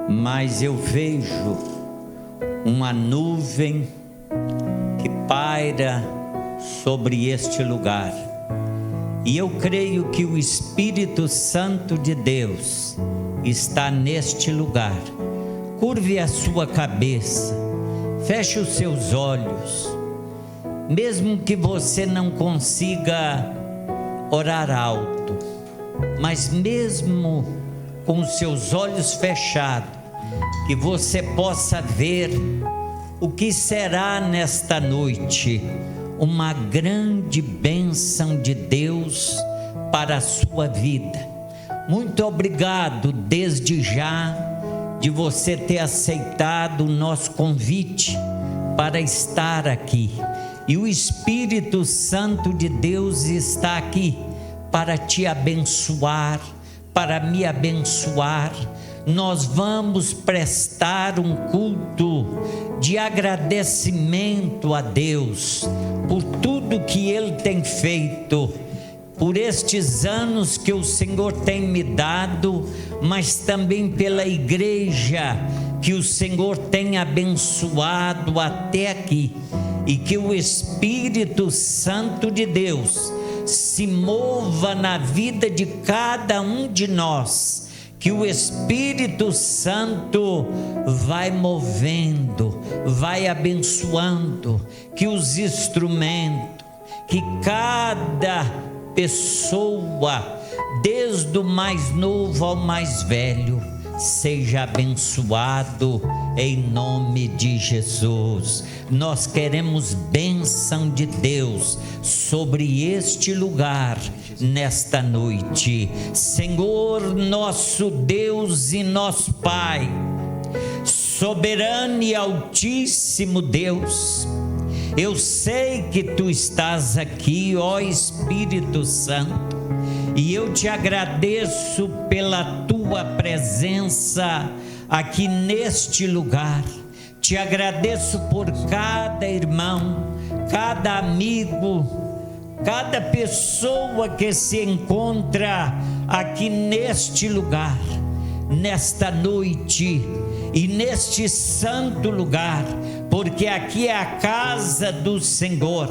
mas eu vejo uma nuvem que paira sobre este lugar. E eu creio que o Espírito Santo de Deus está neste lugar. Curve a sua cabeça, feche os seus olhos, mesmo que você não consiga orar alto, mas mesmo com os seus olhos fechados, que você possa ver o que será nesta noite uma grande bênção de Deus para a sua vida. Muito obrigado desde já de você ter aceitado o nosso convite para estar aqui. E o Espírito Santo de Deus está aqui para te abençoar, para me abençoar. Nós vamos prestar um culto de agradecimento a Deus por tudo que Ele tem feito, por estes anos que o Senhor tem me dado, mas também pela igreja que o Senhor tem abençoado até aqui, e que o Espírito Santo de Deus se mova na vida de cada um de nós, que o Espírito Santo vai movendo, vai abençoando, que os instrumentos, que cada pessoa, desde o mais novo ao mais velho, seja abençoado em nome de Jesus. Nós queremos bênção de Deus sobre este lugar nesta noite. Senhor, nosso Deus e nosso Pai, soberano e altíssimo Deus, eu sei que Tu estás aqui, ó Espírito Santo, e eu te agradeço pela Tua presença aqui neste lugar. Te agradeço por cada irmão, cada amigo, cada pessoa que se encontra aqui neste lugar, nesta noite e neste santo lugar, porque aqui é a casa do Senhor.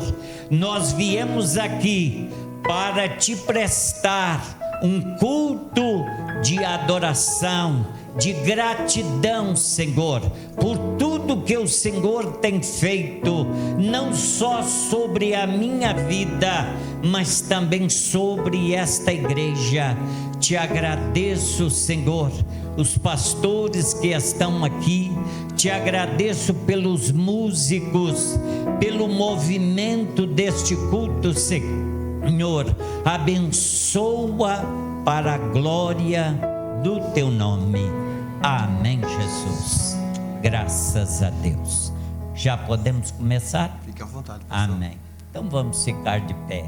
Nós viemos aqui para te prestar um culto de adoração, de gratidão, Senhor, por tudo que o Senhor tem feito, não só sobre a minha vida, mas também sobre esta igreja. Te agradeço, Senhor, os pastores que estão aqui, te agradeço pelos músicos, pelo movimento deste culto, Senhor, abençoa para a glória do Teu nome. Amém, Jesus. Graças a Deus. Já podemos começar? Fique à vontade, pastor. Amém. Então vamos ficar de pé.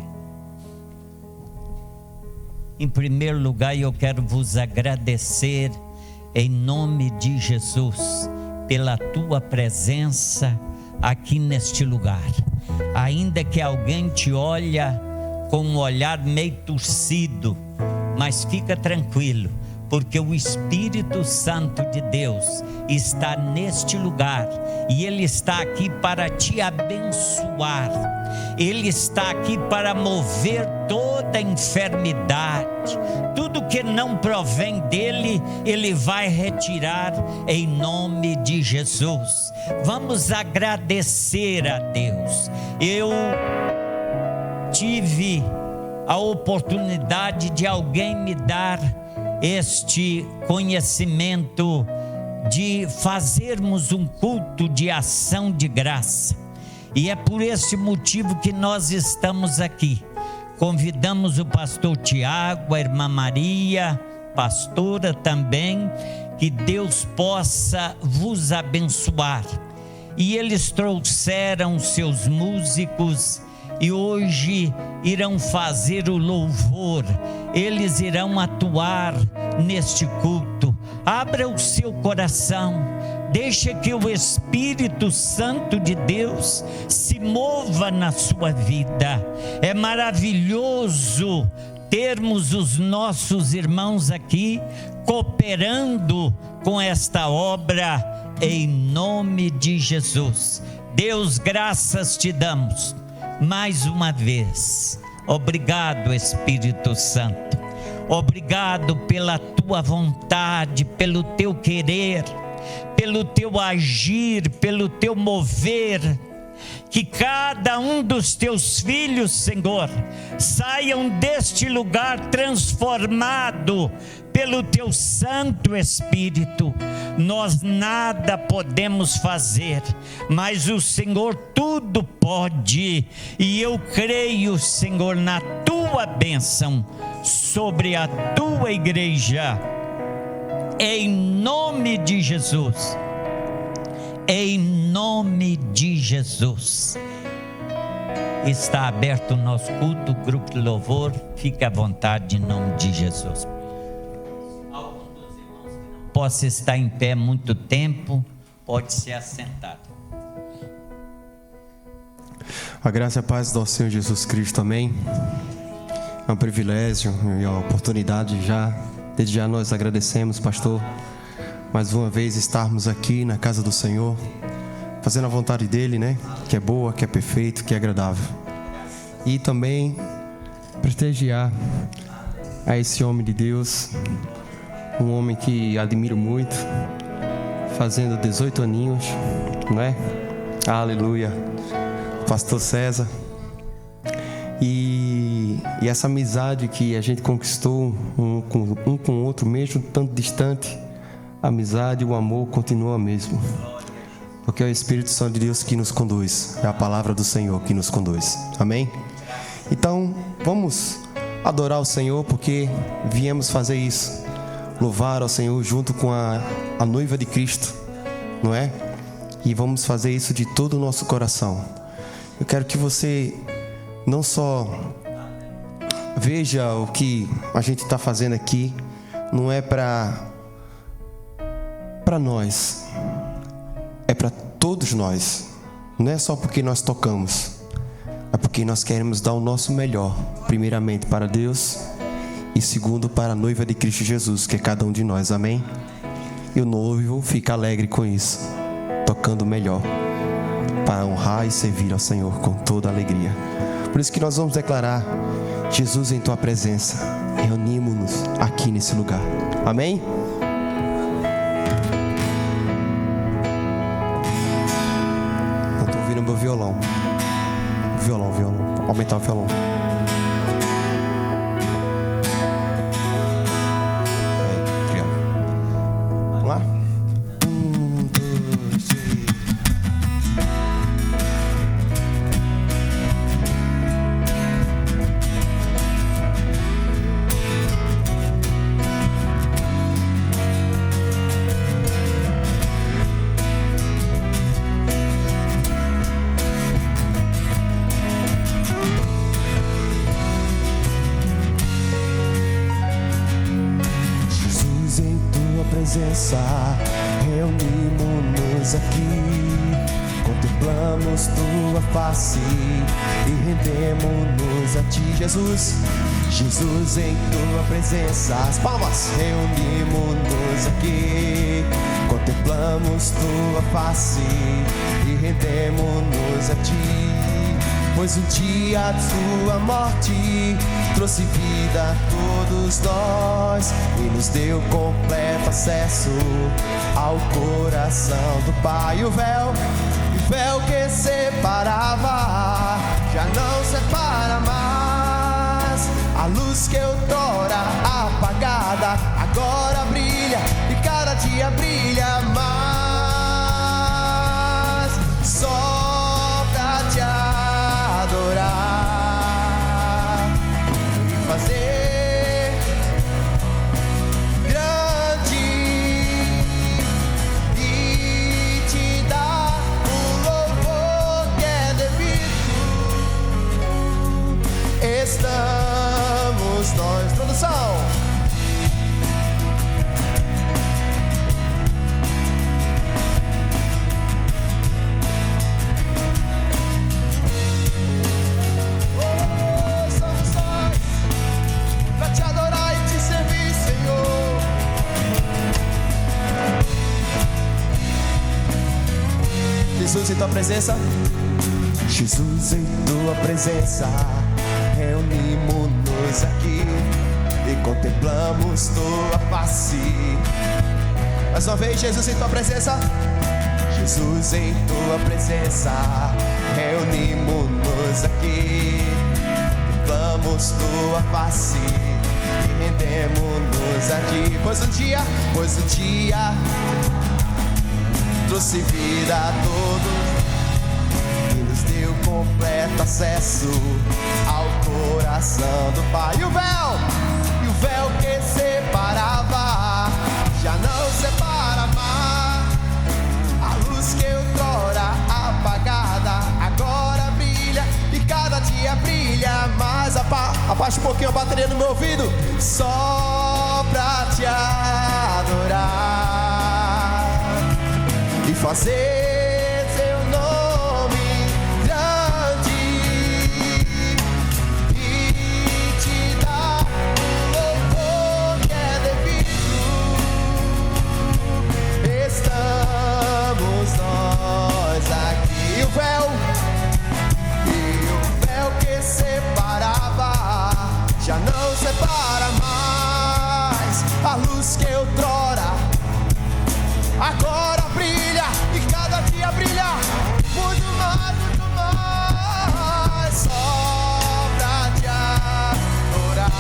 Em primeiro lugar, eu quero vos agradecer em nome de Jesus pela Tua presença aqui neste lugar. Ainda que alguém te olha com um olhar meio torcido, mas fica tranquilo, porque o Espírito Santo de Deus está neste lugar e Ele está aqui para te abençoar. Ele está aqui para mover toda enfermidade, tudo que não provém dele, Ele vai retirar em nome de Jesus. Vamos agradecer a Deus. Eu tive a oportunidade de alguém me dar este conhecimento de fazermos um culto de ação de graça, e é por esse motivo que nós estamos aqui. Convidamos o pastor Tiago, a irmã Maria, pastora também, que Deus possa vos abençoar. E eles trouxeram seus músicos e hoje irão fazer o louvor. Eles irão atuar neste culto. Abra o seu coração, deixa que o Espírito Santo de Deus se mova na sua vida. É maravilhoso termos os nossos irmãos aqui cooperando com esta obra, em nome de Jesus. Deus, graças te damos mais uma vez. Obrigado, Espírito Santo. Obrigado pela tua vontade, pelo teu querer, pelo teu agir, pelo teu mover. Que cada um dos teus filhos, Senhor, saiam deste lugar transformado pelo teu Santo Espírito. Nós nada podemos fazer, mas o Senhor tudo pode. E eu creio, Senhor, na tua bênção sobre a tua igreja, em nome de Jesus. Em nome de Jesus. Está aberto o nosso culto, grupo de louvor, fique à vontade em nome de Jesus. Algum dos irmãos que não possa estar em pé muito tempo, pode se assentar. A graça e a paz do Senhor Jesus Cristo, amém. É um privilégio e uma oportunidade desde já nós agradecemos, pastor, mais uma vez estarmos aqui na casa do Senhor, fazendo a vontade dEle, né? Que é boa, que é perfeito, que é agradável. E também prestigiar a esse homem de Deus, um homem que admiro muito, fazendo 18 aninhos, não é? Aleluia. Pastor César. E essa amizade que a gente conquistou um com o outro, mesmo tanto distante, a amizade e o amor continua mesmo, porque é o Espírito Santo de Deus que nos conduz, é a palavra do Senhor que nos conduz, amém? Então vamos adorar o Senhor, porque viemos fazer isso, louvar ao Senhor junto com a noiva de Cristo, não é? E vamos fazer isso de todo o nosso coração. Eu quero que você não só veja o que a gente está fazendo aqui, não é para nós, é para todos nós. Não é só porque nós tocamos, é porque nós queremos dar o nosso melhor, primeiramente para Deus e segundo para a noiva de Cristo Jesus, que é cada um de nós, amém? E o noivo fica alegre com isso, tocando melhor, para honrar e servir ao Senhor com toda alegria. Por isso que nós vamos declarar: Jesus, em tua presença, reunimos-nos aqui nesse lugar, amém? Meu violão, aumentar o violão. Obrigado. Vamos lá? 1, 2, 3. Reunimos-nos aqui, contemplamos tua face e rendemos-nos a ti, Jesus. Jesus, em tua presença, as palmas. Reunimos-nos aqui, contemplamos tua face e rendemos-nos a ti. Pois um dia a tua morte trouxe vida a todos nós e nos deu completo acesso ao coração do Pai. O véu que separava já não separa mais. A luz que outrora apagada agora brilha e cada dia brilha mais. Só pra te adorar e fazer grande e te dar o louvor que é devido. Estamos nós, produção, Jesus, em tua presença. Jesus, em tua presença, reunimos-nos aqui e contemplamos tua face. Mais uma vez, Jesus, em tua presença. Jesus, em tua presença, reunimos-nos aqui, contemplamos tua face e rendemos-nos a ti. Pois um dia trouxe vida a todos e nos deu completo acesso ao coração do Pai. E o véu que separava já não separa mais. A luz que outrora apagada agora brilha e cada dia brilha mais. Abaixa um pouquinho a bateria no meu ouvido, só pra te adorar e fazer teu nome grande e te dar o louvor que é devido. Estamos nós aqui. E o véu que separava já não separa mais. A luz que outrora agora brilha e cada dia brilha muito mais, só pra te adorar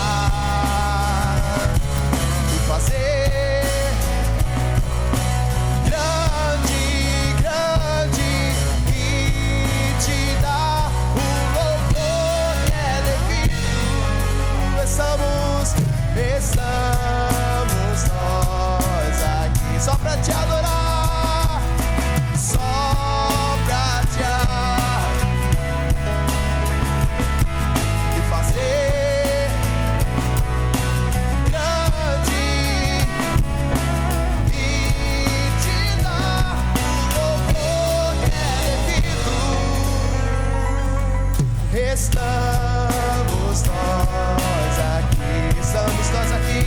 e fazer grande e te dar o louvor que é devido. Estamos nós aqui só pra te adorar, só pra te adorar e fazer grande e te dar o louvor que é devido. Estamos nós aqui, estamos nós aqui.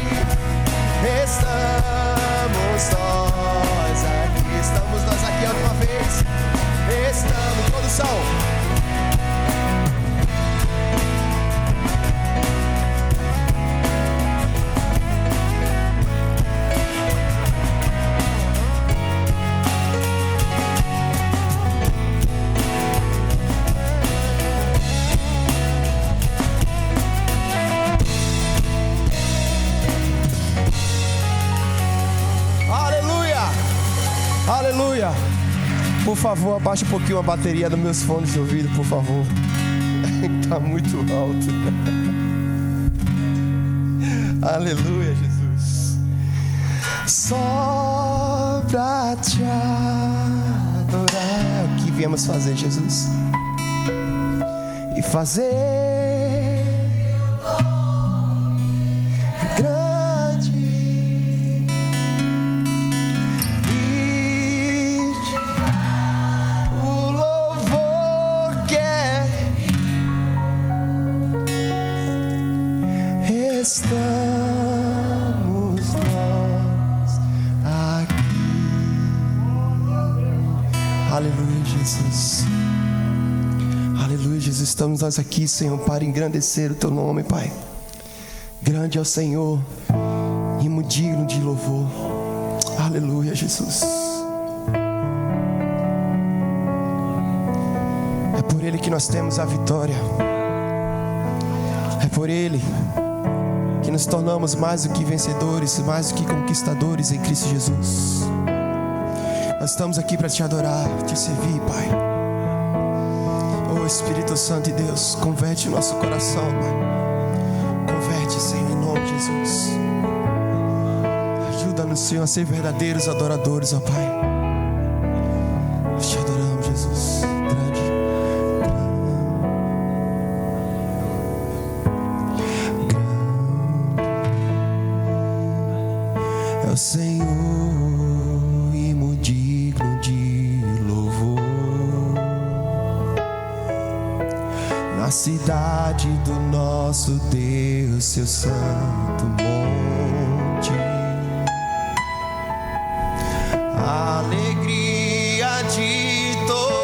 Estamos nós aqui a última vez. Estamos, produção. Aleluia. Por favor, abaixa um pouquinho a bateria dos meus fones de ouvido, por favor. Tá muito alto. Aleluia, Jesus. Só pra te adorar é o que viemos fazer, Jesus. E fazer estamos nós aqui. Aleluia, Jesus. Aleluia, Jesus. Estamos nós aqui, Senhor, para engrandecer o teu nome, Pai. Grande é o Senhor e muito digno de louvor. Aleluia, Jesus. É por Ele que nós temos a vitória. É por Ele que nos tornamos mais do que vencedores, mais do que conquistadores em Cristo Jesus. Nós estamos aqui para te adorar, te servir, Pai. Oh Espírito Santo de Deus, converte o nosso coração, Pai. Converte, Senhor, em nome de Jesus. Ajuda-nos, Senhor, a ser verdadeiros adoradores, ó Pai. Nós te adoramos, Jesus. É o Senhor e muito digno de louvor. Na cidade do nosso Deus, seu santo monte, a alegria de todos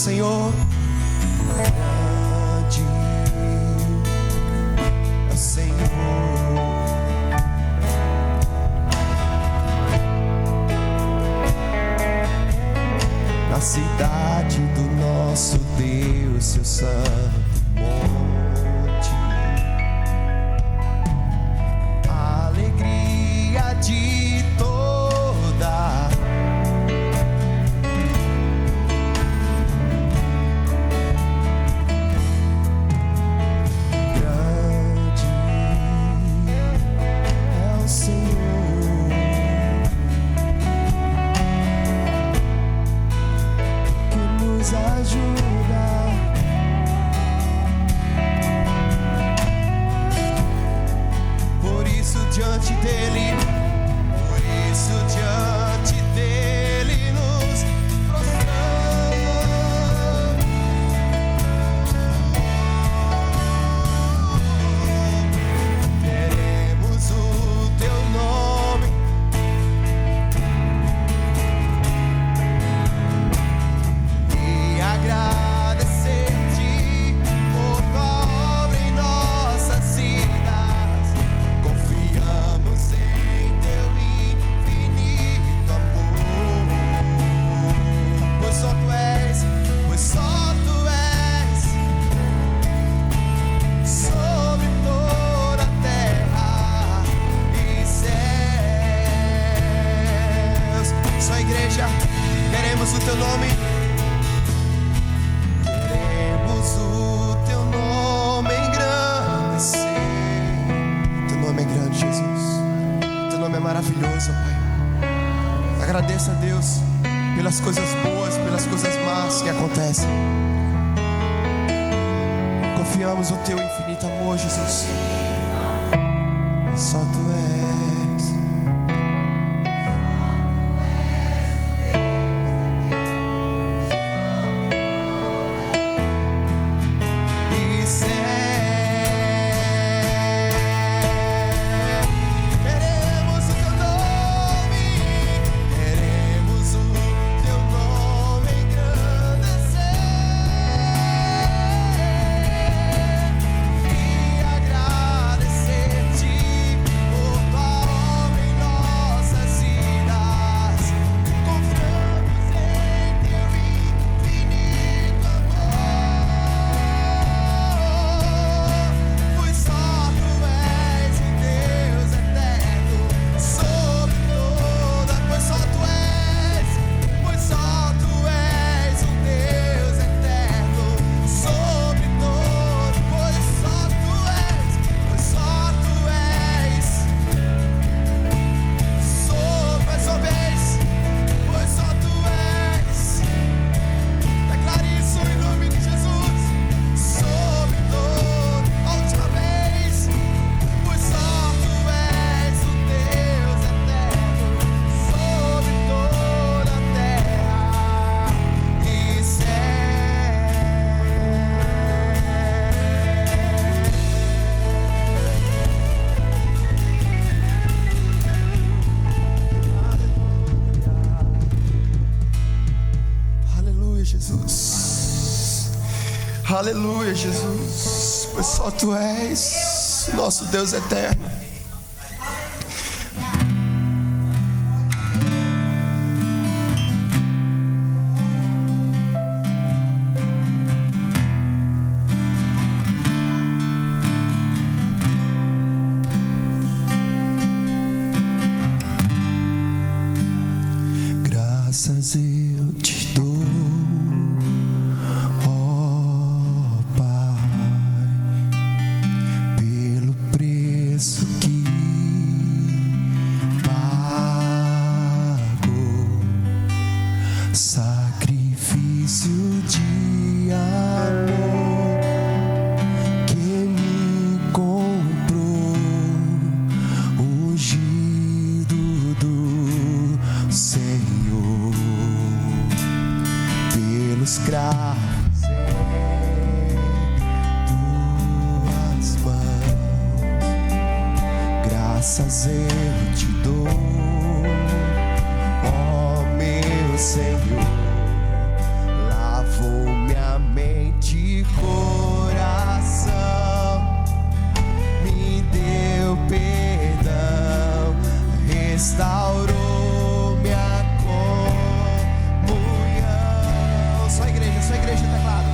Senhor. Grande é o Senhor. Na cidade do nosso Deus, seu santo monte, a alegria de toda grande é o Senhor, que nos ajuda. Diante dele, por isso diante dele nos prostramos. Queremos o teu nome e agradecer-te por tua obra em nossas vidas. Confiamos em teu infinito amor, pois só tu és sobre toda a terra e céus. Só igreja, queremos o teu nome. Queremos o teu nome engrandecer. Teu nome é grande, Jesus. Teu nome é maravilhoso, Pai. Agradeça a Deus pelas coisas boas, pelas coisas más que acontecem. Confiamos no teu infinito amor, Jesus. Só tu és. E céu. Queremos o teu nome. Queremos o teu nome engrandecer e agradecer-te por tua obra em nossas vidas. Confiamos em teu infinito amor, pois só tu és o Deus eterno sobre toda. Pois só tu és o Deus eterno sobre todo. Pois só tu és sobre mais uma vez. Pois só tu és. Declare isso em nome de Jesus. Sobre todo, a última vez. Pois só tu és o Deus eterno sobre toda a terra e céu. Aleluia, Jesus. Aleluia, Jesus. Pois só tu és nosso Deus eterno. Graças eu te dou, ó Pai, pelo preço que pagou, sacrifício de amor que me comprou, ungido do Senhor, pelos cravos em tuas mãos. Graças eu te dou, ó meu Senhor, lavou coração, me deu perdão, restaurou minha comunhão. Só igreja, teclado.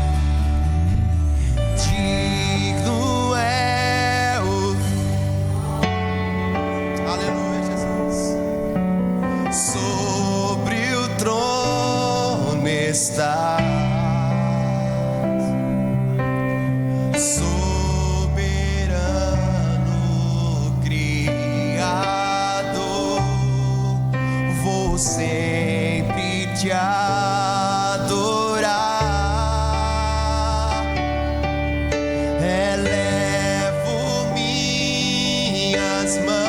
Digno é o... Aleluia, Jesus. Sobre o trono está soberano Criador, vou sempre te adorar. Elevo minhas mãos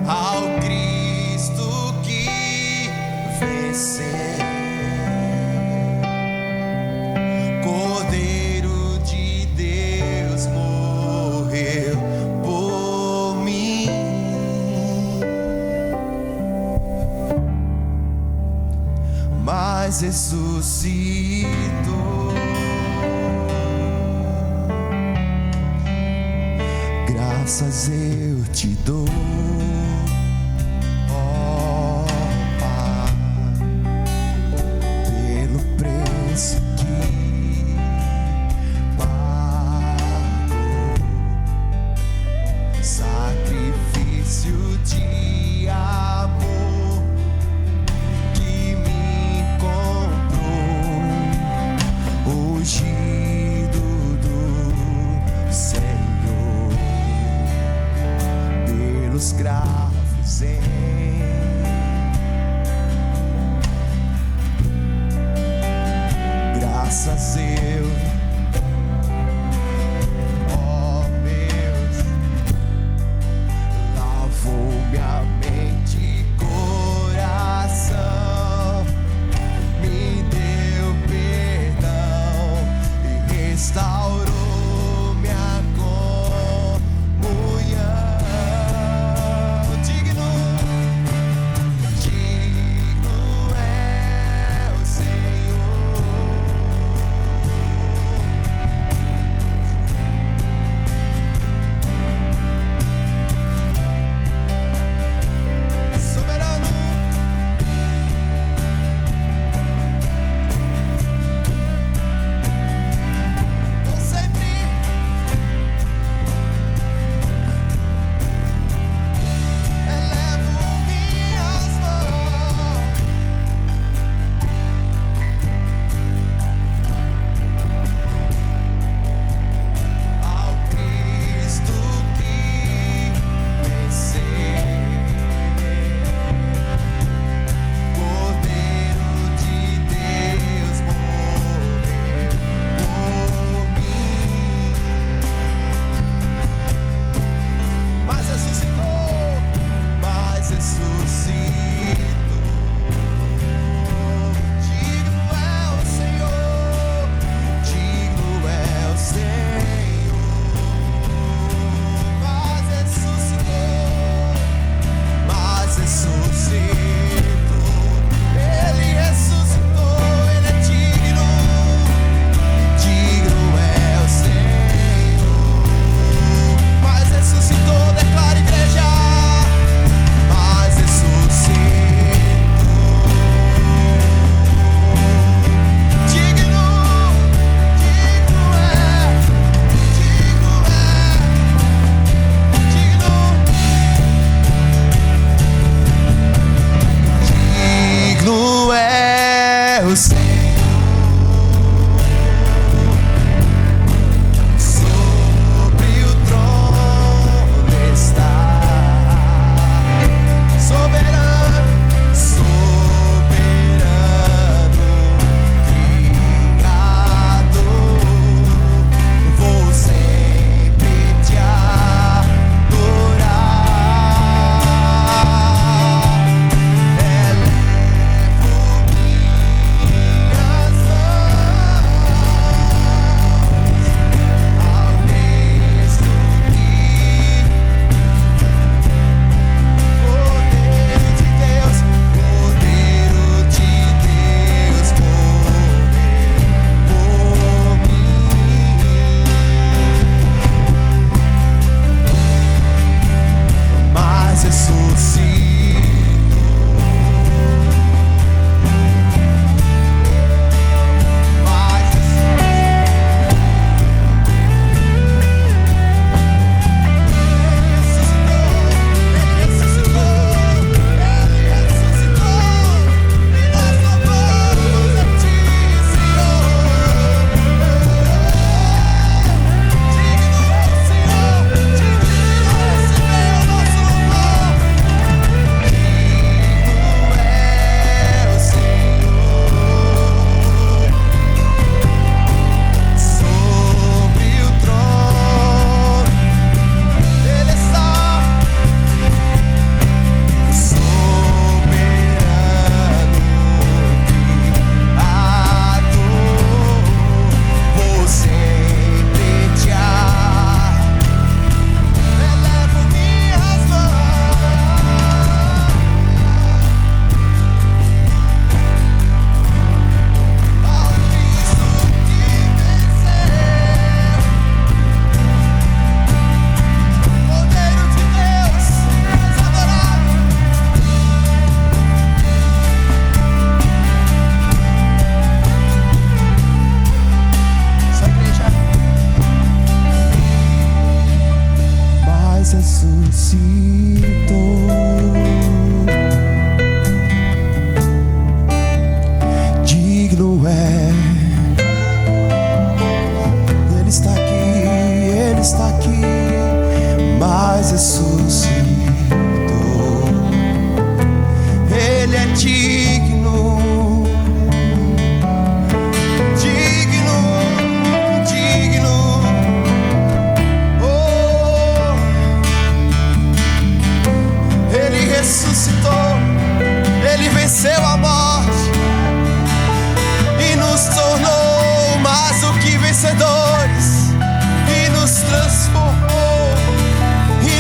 ao Cristo que venceu, Cordeiro de Deus morreu por mim, mas ressuscitou. Graças eu te dou, ó Pai, pelo preço que pagou, sacrifício de amor que me comprou, ungido do Senhor, pelos cravos em graças eu, ó Deus, lavou minha mente e coração, me deu perdão e restaurou minha comunhão. Digno é o Senhor, Digno é. Ele está aqui, mas ressuscitou. Ele é digno, digno, digno. Oh, ele ressuscitou, ele venceu a morte e nos tornou mais do que vencedores, e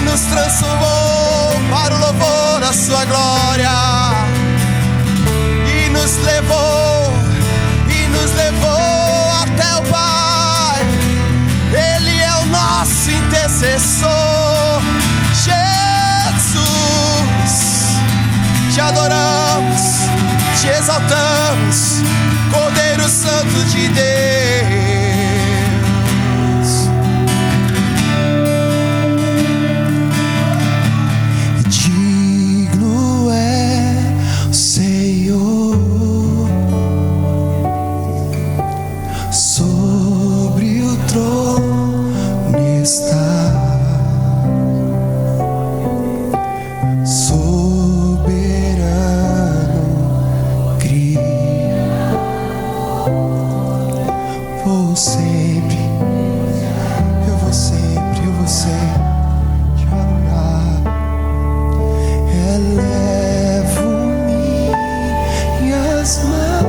nos transformou para o louvor da sua glória, e nos levou até o Pai. Ele é o nosso intercessor. Jesus, te adoramos, te exaltamos, Cordeiro Santo de Deus. Digno é o Senhor, sobre o trono está, soberano, Criador. Vou sempre te adorar. Elevo minhas mãos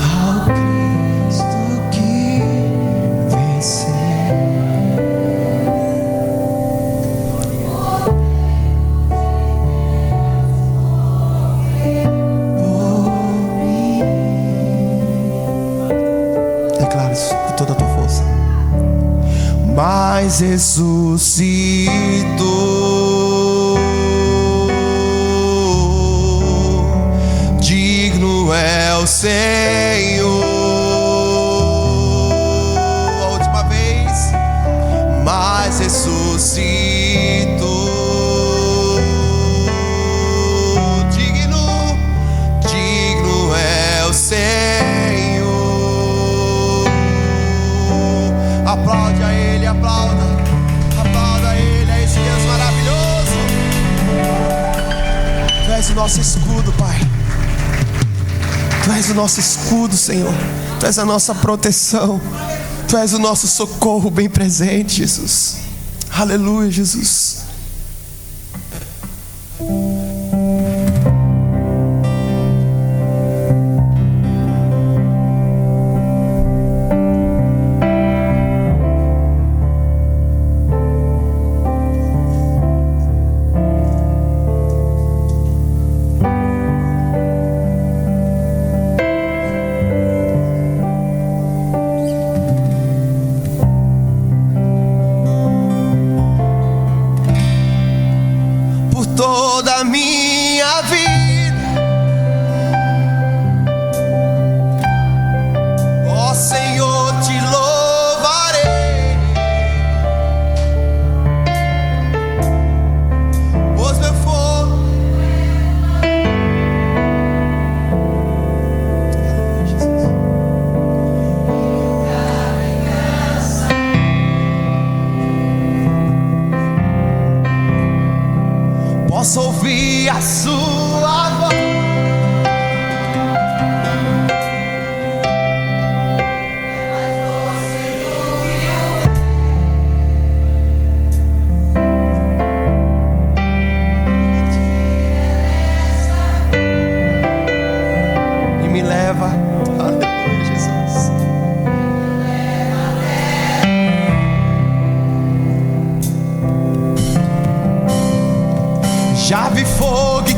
ao Cristo que venceu. Declara isso com toda a tua força. Mas ressuscitou, digno é o Senhor. A última vez. Mas ressuscitou, digno é o Senhor. Aplaude a Ele, aplauda a Ele, a esse Deus maravilhoso. Tu és o nosso escudo, Pai. Tu és o nosso escudo, Senhor. Tu és a nossa proteção. Tu és o nosso socorro bem presente, Jesus. Aleluia, Jesus. Toda a minha vida, ó Senhor, te louvarei, pois meu fogo posso ouvir a sua voz. E me leva, aleluia, Jesus. Já vi fogo e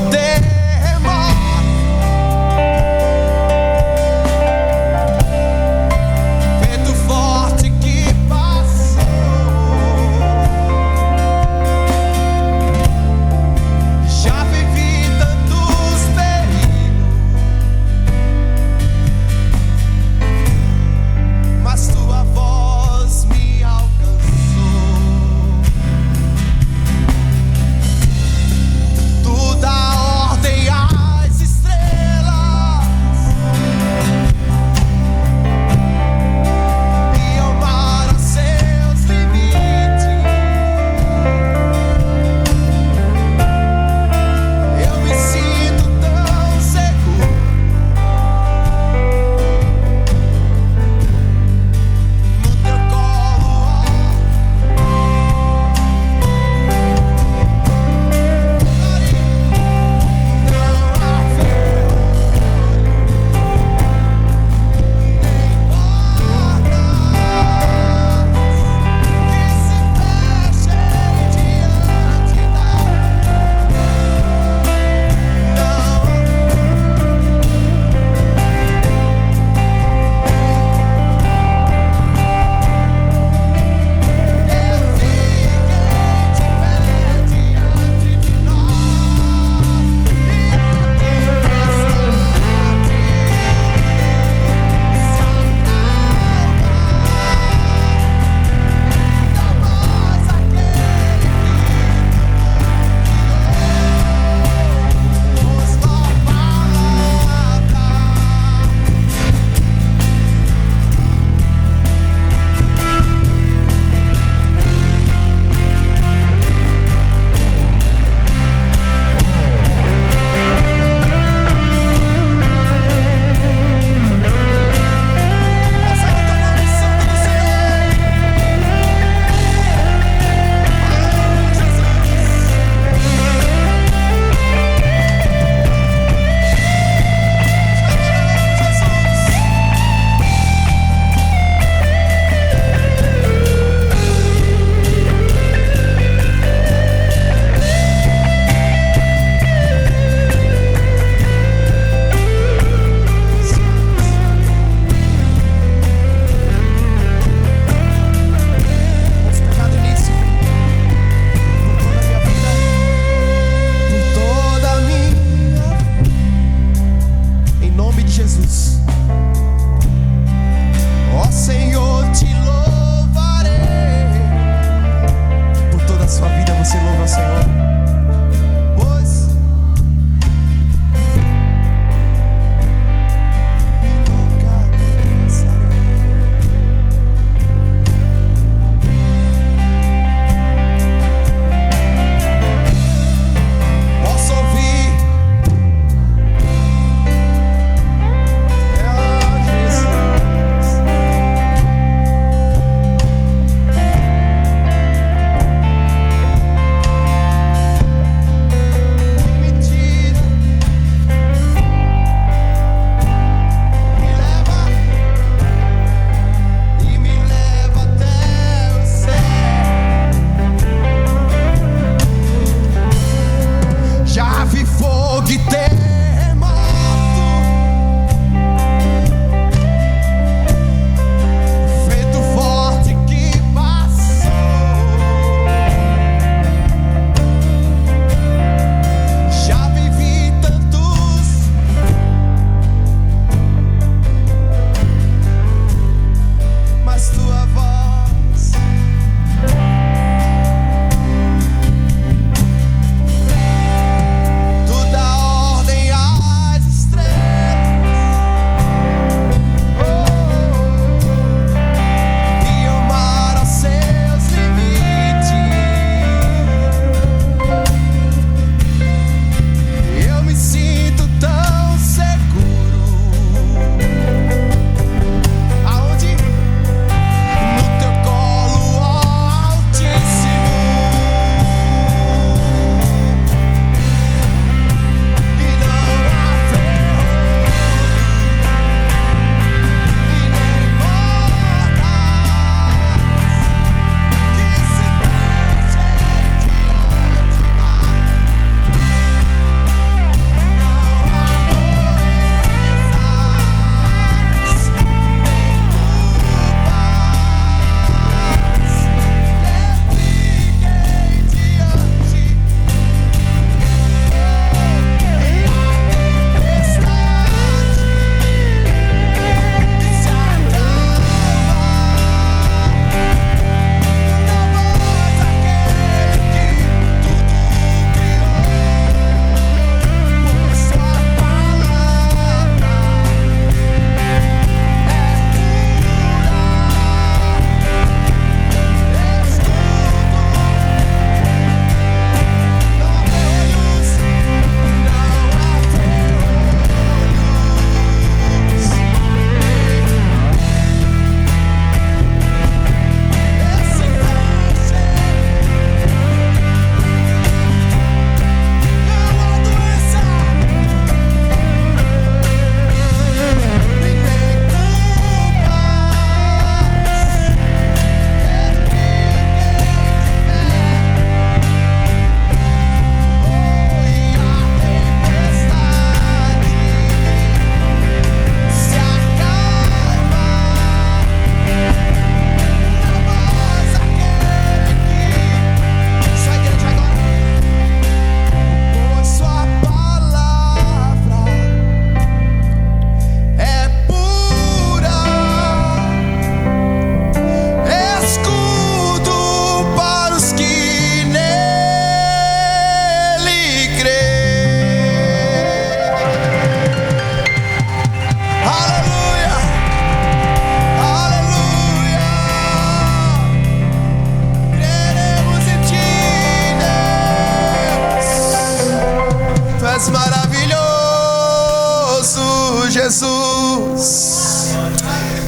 Jesus.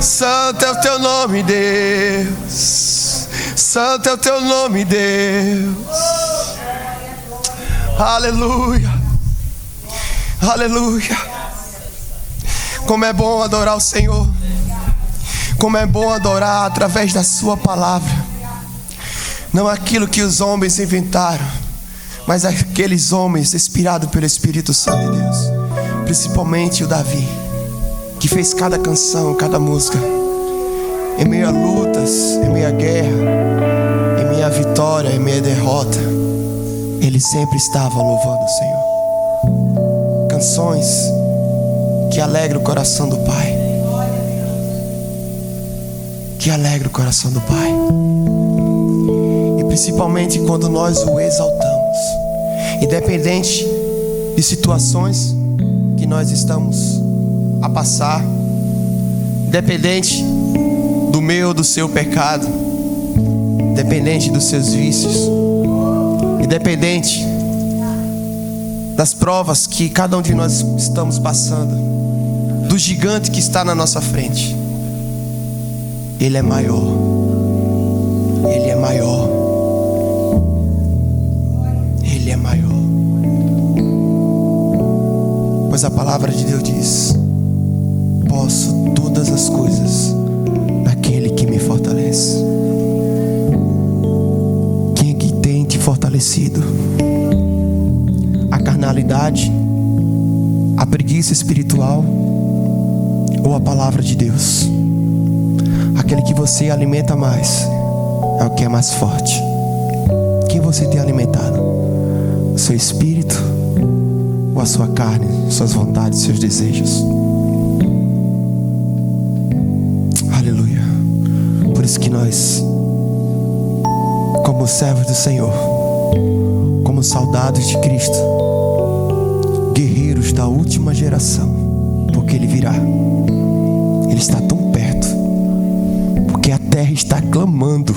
Santo é o teu nome, Deus. Santo é o teu nome, Deus. Aleluia. Aleluia. Como é bom adorar o Senhor. Como é bom adorar através da sua palavra. Não aquilo que os homens inventaram, mas aqueles homens inspirados pelo Espírito Santo de Deus. Principalmente o Davi, que fez cada canção, cada música, em meio a lutas, em meio a guerra, em meio a vitória, em meio a derrota, ele sempre estava louvando o Senhor. Canções que alegram o coração do Pai. Que alegra o coração do Pai. E principalmente quando nós o exaltamos, independente de situações que nós estamos a passar, independente do meu ou do seu pecado, independente dos seus vícios, independente das provas que cada um de nós estamos passando, do gigante que está na nossa frente, Ele é maior. Ele é maior. Ele é maior. Pois a palavra de Deus diz: posso todas as coisas naquele que me fortalece. Quem é que tem te fortalecido? A carnalidade, a preguiça espiritual ou a palavra de Deus? Aquele que você alimenta mais é o que é mais forte. Quem você tem alimentado? O seu espírito ou a sua carne, suas vontades, seus desejos? Aleluia. Por isso que nós, como servos do Senhor, como soldados de Cristo, guerreiros da última geração, porque Ele virá, Ele está tão perto, porque a terra está clamando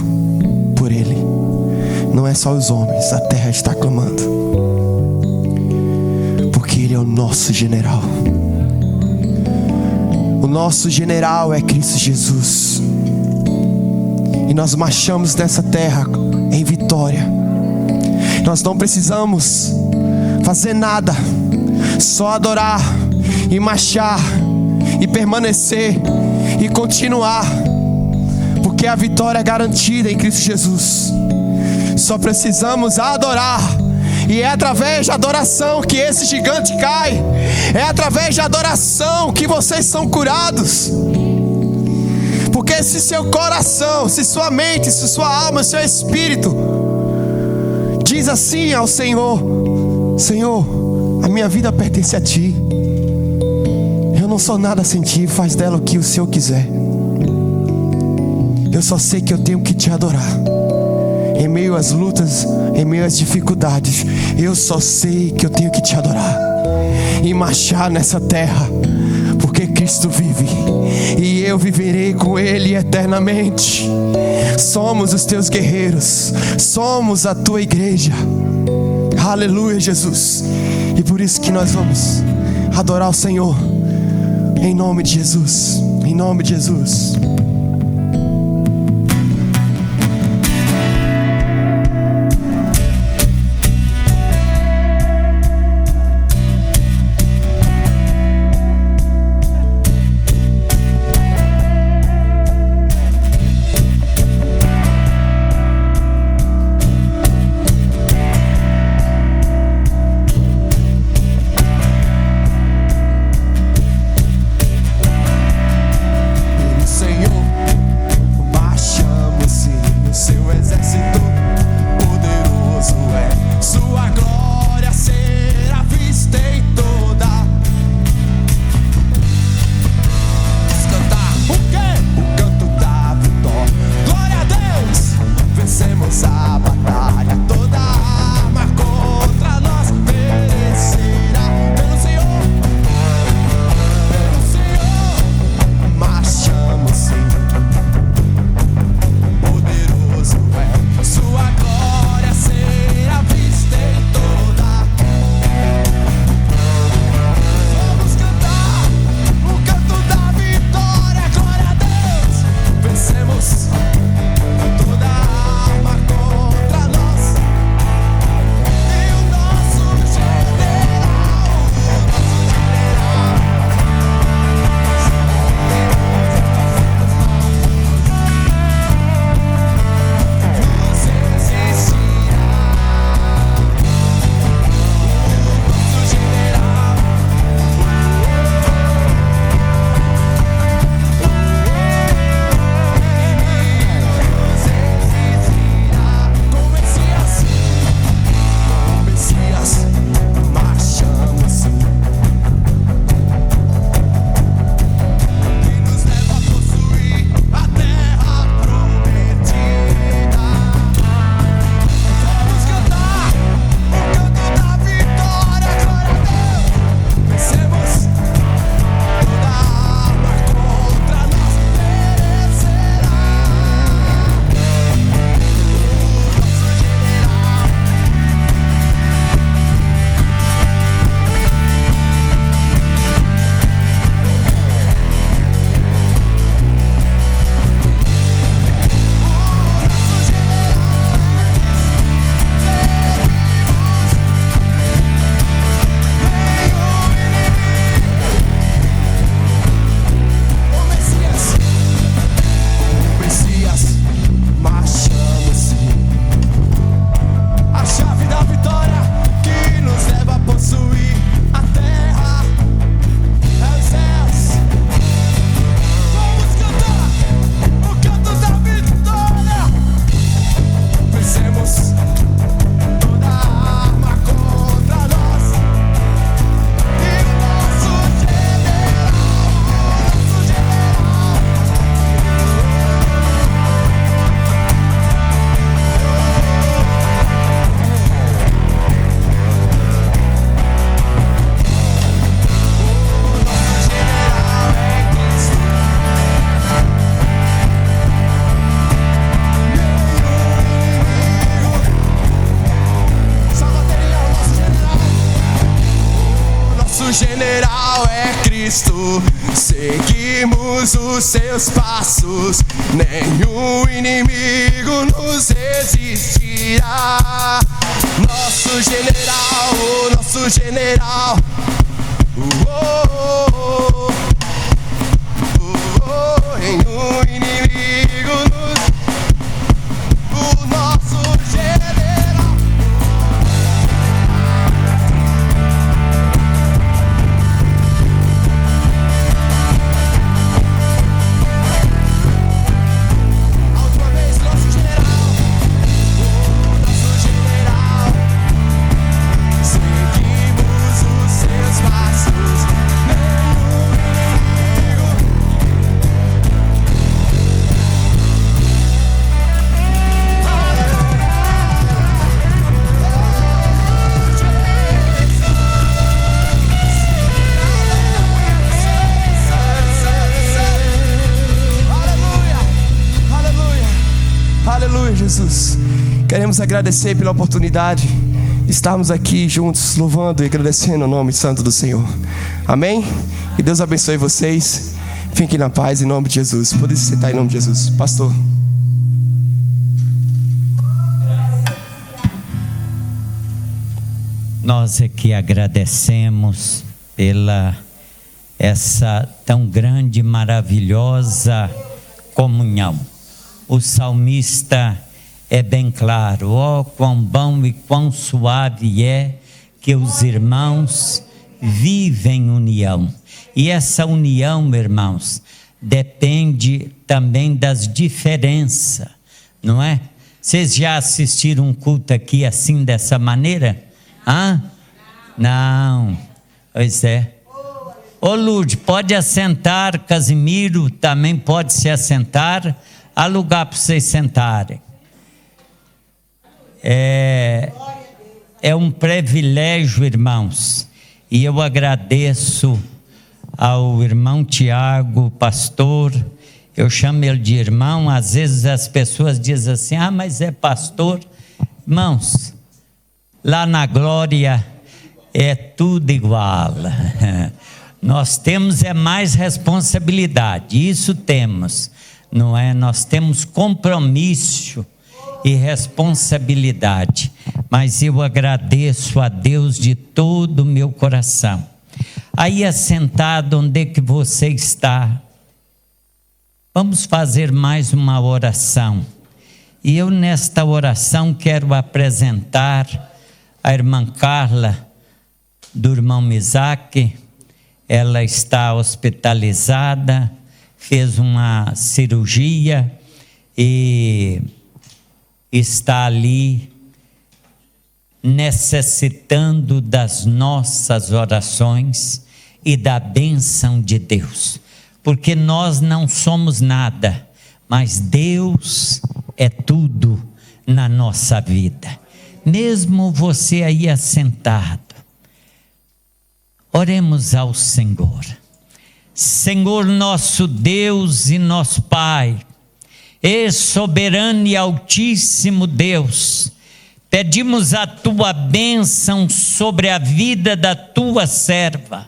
por Ele. Não é só os homens, a terra está clamando, porque Ele é o nosso general. O nosso general é Cristo Jesus. E nós marchamos nessa terra em vitória. Nós não precisamos fazer nada, só adorar e marchar e permanecer e continuar, porque a vitória é garantida em Cristo Jesus. Só precisamos adorar, e é através da adoração que esse gigante cai. É através da adoração que vocês são curados. Porque se seu coração, se sua mente, se sua alma, se seu espírito diz assim ao Senhor: Senhor, a minha vida pertence a Ti, eu não sou nada sem Ti, faz dela o que o Senhor quiser. Eu só sei que eu tenho que Te adorar. Em meio às lutas, em meio às dificuldades, eu só sei que eu tenho que Te adorar e marchar nessa terra, porque Cristo vive e eu viverei com Ele eternamente. Somos os Teus guerreiros, somos a Tua igreja. Aleluia, Jesus. E por isso que nós vamos adorar o Senhor, em nome de Jesus, em nome de Jesus. Senhor general é Cristo. Seguimos os seus passos, nenhum inimigo nos resistirá. Nosso general, nosso general. Nenhum inimigo nos... O nosso general. A última vez, nosso general. Nosso general. Seguimos os seus passos. Nenhum inimigo. Aleluia, Jesus. Queremos agradecer pela oportunidade de estarmos aqui juntos, louvando e agradecendo o nome santo do Senhor. Amém? Que Deus abençoe vocês. Fiquem na paz em nome de Jesus. Pode se sentar em nome de Jesus. Pastor. Nós aqui agradecemos pela essa tão grande e maravilhosa comunhão. O salmista é bem claro: ó, quão bom e quão suave é que os irmãos vivem em união. E essa união, irmãos, depende também das diferenças, não é? Vocês já assistiram um culto aqui assim, dessa maneira? Hã? Não. Pois é. Ô Lourdes, pode assentar. Casimiro também pode se assentar. Há lugar para vocês sentarem. É um privilégio, irmãos. E eu agradeço ao irmão Tiago, pastor. Eu chamo ele de irmão. Às vezes as pessoas dizem assim: ah, mas é pastor. Irmãos, lá na glória é tudo igual. Nós temos mais responsabilidade, isso temos, não é? Nós temos compromisso e responsabilidade, mas eu agradeço a Deus de todo o meu coração. Aí assentado, onde é que você está? Vamos fazer mais uma oração, e eu nesta oração quero apresentar a irmã Carla, do irmão Isaac. Ela está hospitalizada, fez uma cirurgia e está ali necessitando das nossas orações e da bênção de Deus, porque nós não somos nada, mas Deus é tudo na nossa vida. Mesmo você aí assentado, oremos ao Senhor. Senhor nosso Deus e nosso Pai, soberano e altíssimo Deus, pedimos a Tua bênção sobre a vida da Tua serva,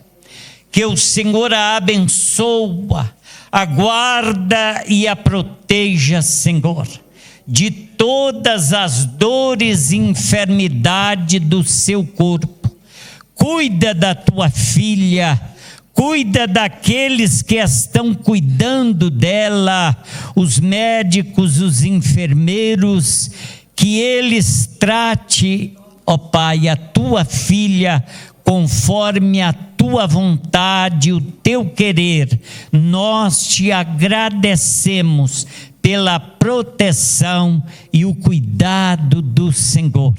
que o Senhor a abençoa, a guarda e a proteja, Senhor, de todas as dores e enfermidade do seu corpo. Cuida da tua filha, cuida daqueles que estão cuidando dela, os médicos, os enfermeiros, que eles trate, ó Pai, a tua filha conforme a tua vontade, o teu querer. Nós te agradecemos pela proteção e o cuidado do Senhor.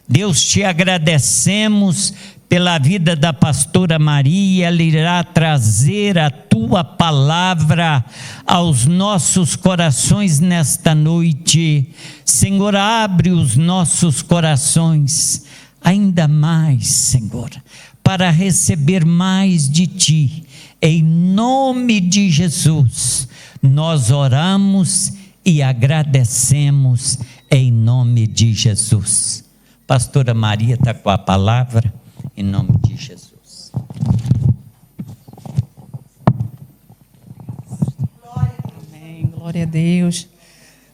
Deus, te agradecemos pela vida da pastora Maria. Ela irá trazer a tua palavra aos nossos corações nesta noite. Senhor, abre os nossos corações ainda mais, Senhor, para receber mais de ti. Em nome de Jesus, nós oramos e agradecemos em nome de Jesus. Pastora Maria está com a palavra, em nome de Jesus. Glória a Deus.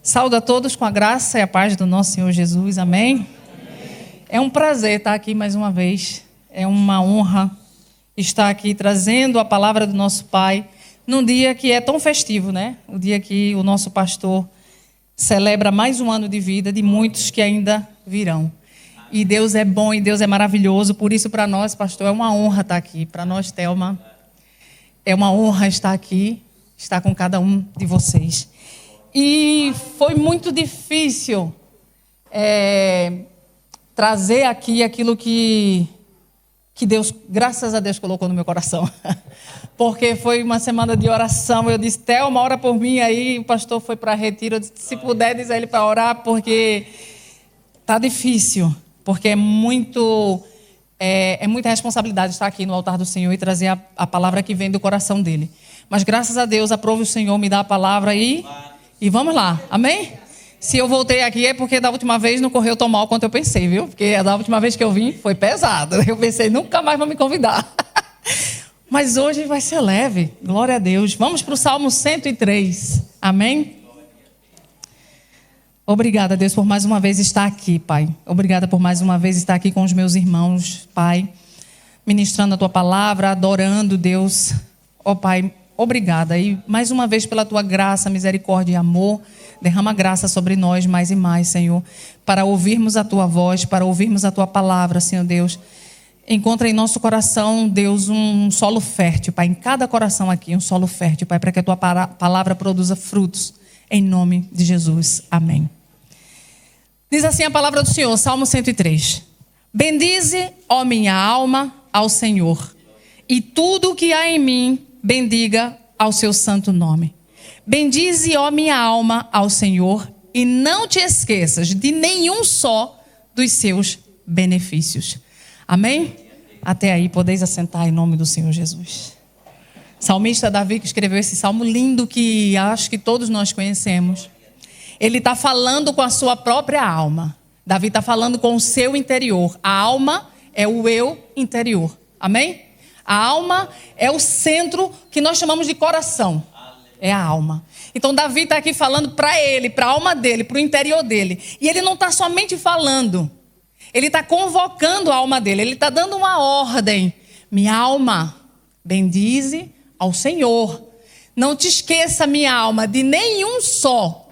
Saúdo a todos com a graça e a paz do nosso Senhor Jesus. Amém? É um prazer estar aqui mais uma vez. É uma honra estar aqui trazendo a palavra do nosso Pai num dia que é tão festivo, né? O dia que o nosso pastor celebra mais um ano de vida de muitos que ainda virão. E Deus é bom e Deus é maravilhoso. Por isso, para nós, pastor, é uma honra estar aqui. Para nós, Thelma, é uma honra estar aqui, estar com cada um de vocês. E foi muito difícil trazer aqui aquilo que Deus, graças a Deus, colocou no meu coração. Porque foi uma semana de oração. Eu disse, Thelma, ora por mim. Aí o pastor foi para retiro. Eu disse, se puder, diz a ele para orar, porque está difícil. Porque é muita responsabilidade estar aqui no altar do Senhor e trazer a palavra que vem do coração dele. Mas graças a Deus, aprove o Senhor me dar a palavra e vamos lá. Amém? Se eu voltei aqui é porque da última vez não correu tão mal quanto eu pensei, viu? Porque da última vez que eu vim foi pesado. Eu pensei, nunca mais vão me convidar. Mas hoje vai ser leve. Glória a Deus. Vamos para o Salmo 103. Amém? Obrigada, Deus, por mais uma vez estar aqui, Pai. Obrigada por mais uma vez estar aqui com os meus irmãos, Pai. Ministrando a Tua palavra, adorando, Deus. Ó, Pai, obrigada. E mais uma vez pela Tua graça, misericórdia e amor. Derrama graça sobre nós mais e mais, Senhor. Para ouvirmos a Tua voz, para ouvirmos a Tua palavra, Senhor Deus. Encontra em nosso coração, Deus, um solo fértil, Pai. Em cada coração aqui, um solo fértil, Pai. Para que a Tua palavra produza frutos. Em nome de Jesus. Amém. Diz assim a palavra do Senhor, Salmo 103. Bendize, ó minha alma, ao Senhor, e tudo o que há em mim, bendiga ao seu santo nome. Bendize, ó minha alma, ao Senhor, e não te esqueças de nenhum só dos seus benefícios. Amém? Até aí, podeis assentar em nome do Senhor Jesus. Salmista Davi, que escreveu esse salmo lindo que acho que todos nós conhecemos. Ele está falando com a sua própria alma. Davi está falando com o seu interior. A alma é o eu interior. Amém? A alma é o centro que nós chamamos de coração. É a alma. Então Davi está aqui falando para ele, para a alma dele, para o interior dele. E ele não está somente falando. Ele está convocando a alma dele. Ele está dando uma ordem. Minha alma, bendize ao Senhor. Não te esqueça, minha alma, de nenhum só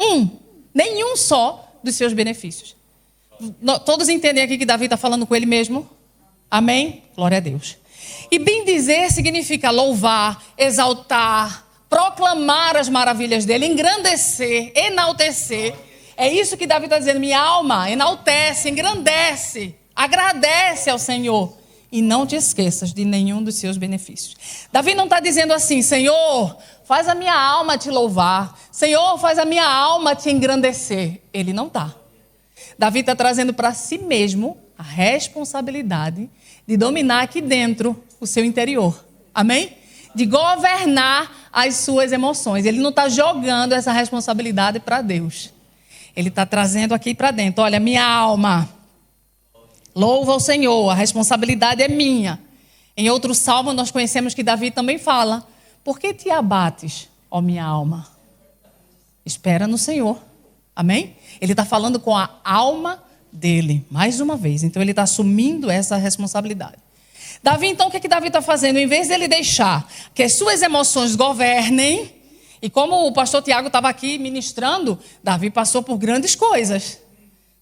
dos seus benefícios. Todos entendem aqui que Davi está falando com ele mesmo? Amém? Glória a Deus. E bendizer significa louvar, exaltar, proclamar as maravilhas dele, engrandecer, enaltecer. É isso que Davi está dizendo. Minha alma enaltece, engrandece, agradece ao Senhor. E não te esqueças de nenhum dos seus benefícios. Davi não está dizendo assim, Senhor, faz a minha alma te louvar. Senhor, faz a minha alma te engrandecer. Ele não está. Davi está trazendo para si mesmo a responsabilidade de dominar aqui dentro o seu interior. Amém? De governar as suas emoções. Ele não está jogando essa responsabilidade para Deus. Ele está trazendo aqui para dentro. Olha, minha alma, louva ao Senhor, a responsabilidade é minha. Em outro salmo nós conhecemos que Davi também fala, por que te abates, ó minha alma? Espera no Senhor. Amém? Ele está falando com a alma dele, mais uma vez. Então ele está assumindo essa responsabilidade. Davi, então, o que Davi está fazendo? Em vez de ele deixar que as suas emoções governem, e como o pastor Tiago estava aqui ministrando, Davi passou por grandes coisas.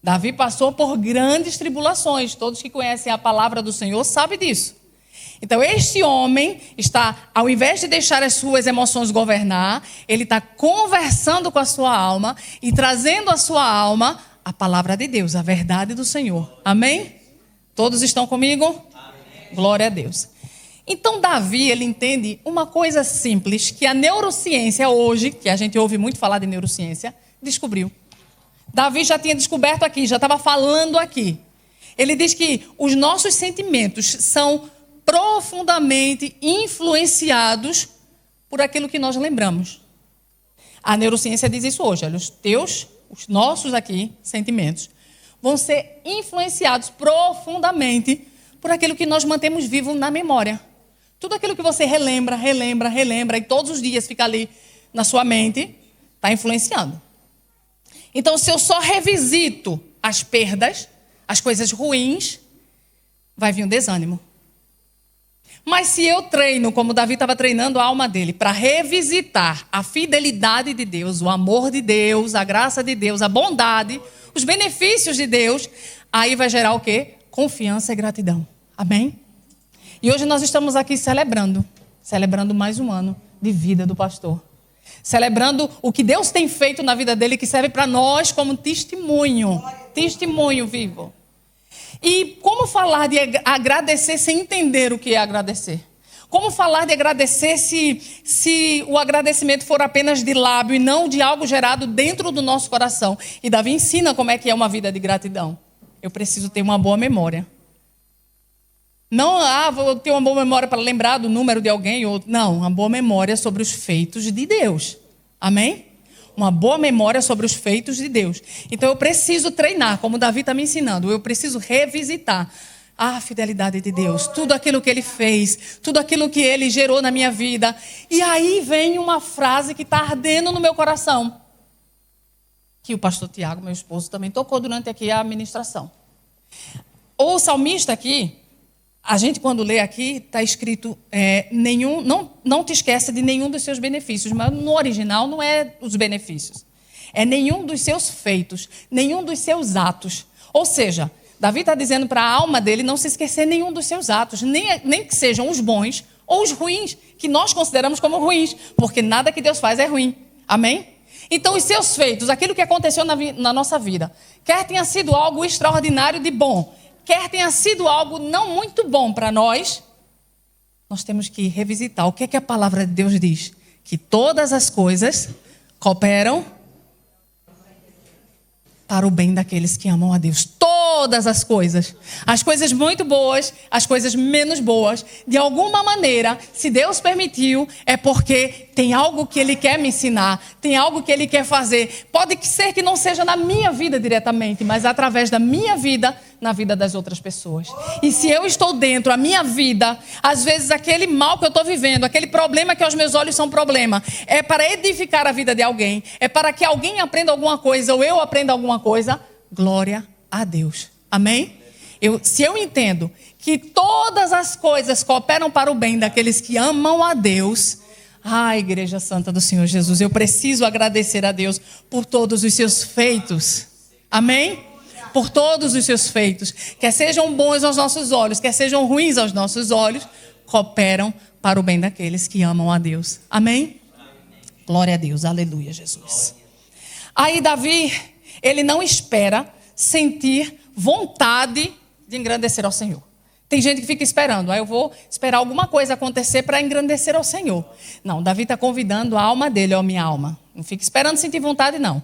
Davi passou por grandes tribulações. Todos que conhecem a palavra do Senhor sabem disso. Então, este homem está, ao invés de deixar as suas emoções governar, ele está conversando com a sua alma e trazendo à sua alma a palavra de Deus, a verdade do Senhor. Amém? Todos estão comigo? Amém. Glória a Deus. Então, Davi, ele entende uma coisa simples que a neurociência hoje, que a gente ouve muito falar de neurociência, descobriu. Davi já tinha descoberto aqui, já estava falando aqui. Ele diz que os nossos sentimentos são profundamente influenciados por aquilo que nós lembramos. A neurociência diz isso hoje. Olha, os nossos aqui, sentimentos, vão ser influenciados profundamente por aquilo que nós mantemos vivo na memória. Tudo aquilo que você relembra, e todos os dias fica ali na sua mente, está influenciando. Então, se eu só revisito as perdas, as coisas ruins, vai vir um desânimo. Mas se eu treino, como Davi estava treinando a alma dele, para revisitar a fidelidade de Deus, o amor de Deus, a graça de Deus, a bondade, os benefícios de Deus, aí vai gerar o quê? Confiança e gratidão. Amém? E hoje nós estamos aqui celebrando mais um ano de vida do pastor. Celebrando o que Deus tem feito na vida dele, que serve para nós como testemunho vivo. E como falar de agradecer sem entender o que é agradecer? Como falar de agradecer se o agradecimento for apenas de lábio e não de algo gerado dentro do nosso coração? E Davi ensina como é que é uma vida de gratidão. Eu preciso ter uma boa memória. Não, vou ter uma boa memória para lembrar do número de alguém. Não, uma boa memória sobre os feitos de Deus. Amém? Uma boa memória sobre os feitos de Deus. Então eu preciso treinar, como Davi está me ensinando. Eu preciso revisitar a fidelidade de Deus. Tudo aquilo que Ele fez, tudo aquilo que Ele gerou na minha vida. E aí vem uma frase que está ardendo no meu coração. Que o pastor Tiago, meu esposo, também tocou durante aqui a ministração. O salmista aqui, a gente quando lê aqui, está escrito, não te esqueça de nenhum dos seus benefícios, mas no original não é os benefícios. É nenhum dos seus feitos, nenhum dos seus atos. Ou seja, Davi está dizendo para a alma dele não se esquecer nenhum dos seus atos, nem que sejam os bons ou os ruins, que nós consideramos como ruins, porque nada que Deus faz é ruim. Amém? Então, os seus feitos, aquilo que aconteceu na nossa vida, quer tenha sido algo extraordinário de bom, quer tenha sido algo não muito bom para nós temos que revisitar. O que é que a palavra de Deus diz? Que todas as coisas cooperam para o bem daqueles que amam a Deus. Todas as coisas muito boas, as coisas menos boas, de alguma maneira, se Deus permitiu, é porque tem algo que Ele quer me ensinar, tem algo que Ele quer fazer. Pode ser que não seja na minha vida diretamente, mas através da minha vida, na vida das outras pessoas. E se eu estou dentro, a minha vida, às vezes aquele mal que eu estou vivendo, aquele problema que aos meus olhos são problema, é para edificar a vida de alguém, é para que alguém aprenda alguma coisa, ou eu aprenda alguma coisa, glória a Deus. Amém? Se eu entendo que todas as coisas cooperam para o bem daqueles que amam a Deus, Igreja Santa do Senhor Jesus, eu preciso agradecer a Deus por todos os seus feitos. Amém? Por todos os seus feitos, quer sejam bons aos nossos olhos, quer sejam ruins aos nossos olhos, cooperam para o bem daqueles que amam a Deus. Amém? Glória a Deus, aleluia, Jesus. Aí Davi, ele não espera sentir vontade de engrandecer ao Senhor. Tem gente que fica esperando, eu vou esperar alguma coisa acontecer para engrandecer ao Senhor. Não, Davi está convidando a alma dele, minha alma. Não fica esperando sentir vontade, não.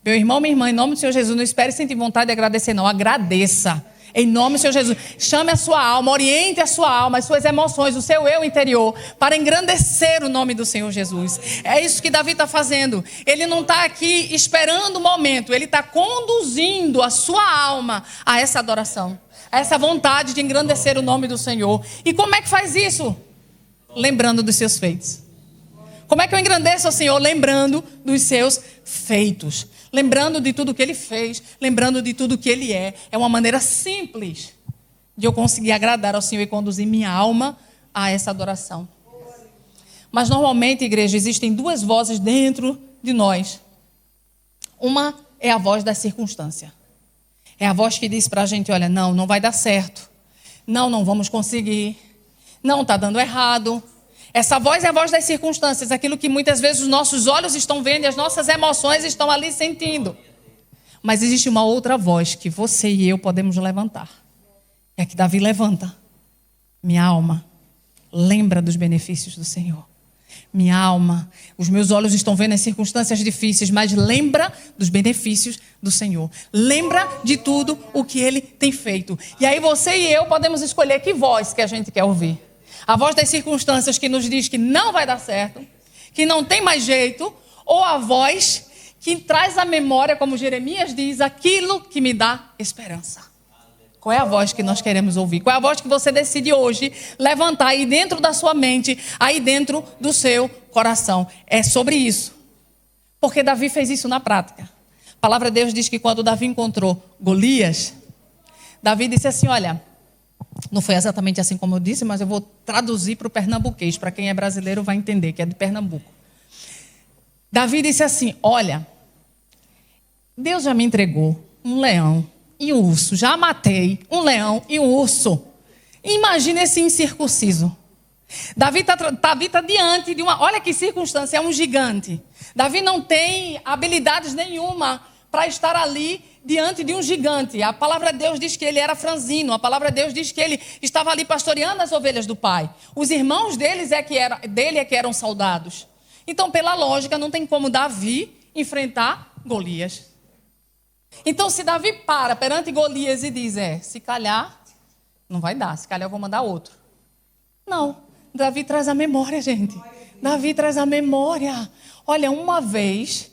Meu irmão, minha irmã, em nome do Senhor Jesus, não espere sentir vontade de agradecer, não. Agradeça. Em nome do Senhor Jesus. Chame a sua alma, oriente a sua alma, as suas emoções, o seu eu interior, para engrandecer o nome do Senhor Jesus. É isso que Davi está fazendo. Ele não está aqui esperando o momento, ele está conduzindo a sua alma a essa adoração, a essa vontade de engrandecer o nome do Senhor. E como é que faz isso? Lembrando dos seus feitos. Como é que eu engrandeço ao Senhor? Lembrando dos seus feitos. Lembrando de tudo que Ele fez. Lembrando de tudo que Ele é. É uma maneira simples de eu conseguir agradar ao Senhor e conduzir minha alma a essa adoração. Mas normalmente, igreja, existem duas vozes dentro de nós. Uma é a voz da circunstância. É a voz que diz para a gente, olha, não vai dar certo. Não vamos conseguir. Não, está dando errado. Essa voz é a voz das circunstâncias, aquilo que muitas vezes os nossos olhos estão vendo e as nossas emoções estão ali sentindo. Mas existe uma outra voz que você e eu podemos levantar. É a que Davi levanta. Minha alma, lembra dos benefícios do Senhor. Minha alma, os meus olhos estão vendo as circunstâncias difíceis, mas lembra dos benefícios do Senhor. Lembra de tudo o que Ele tem feito. E aí você e eu podemos escolher que voz que a gente quer ouvir. A voz das circunstâncias que nos diz que não vai dar certo, que não tem mais jeito, ou a voz que traz à memória, como Jeremias diz, aquilo que me dá esperança. Qual é a voz que nós queremos ouvir? Qual é a voz que você decide hoje levantar aí dentro da sua mente, aí dentro do seu coração? É sobre isso. Porque Davi fez isso na prática. A palavra de Deus diz que quando Davi encontrou Golias, Davi disse assim, olha, não foi exatamente assim como eu disse, mas eu vou traduzir para o pernambuquês, para quem é brasileiro vai entender, que é de Pernambuco. Davi disse assim, olha, Deus já me entregou um leão e um urso, já matei um leão e um urso. Imagina esse incircunciso. Davi está diante de uma... Olha que circunstância, é um gigante. Davi não tem habilidades nenhuma para estar ali diante de um gigante. A palavra de Deus diz que ele era franzino. A palavra de Deus diz que ele estava ali pastoreando as ovelhas do pai. Os irmãos dele é que eram soldados. Então, pela lógica, não tem como Davi enfrentar Golias. Então, se Davi para perante Golias e diz, se calhar, não vai dar, se calhar eu vou mandar outro. Não, Davi traz a memória, gente. Davi traz a memória. Olha, uma vez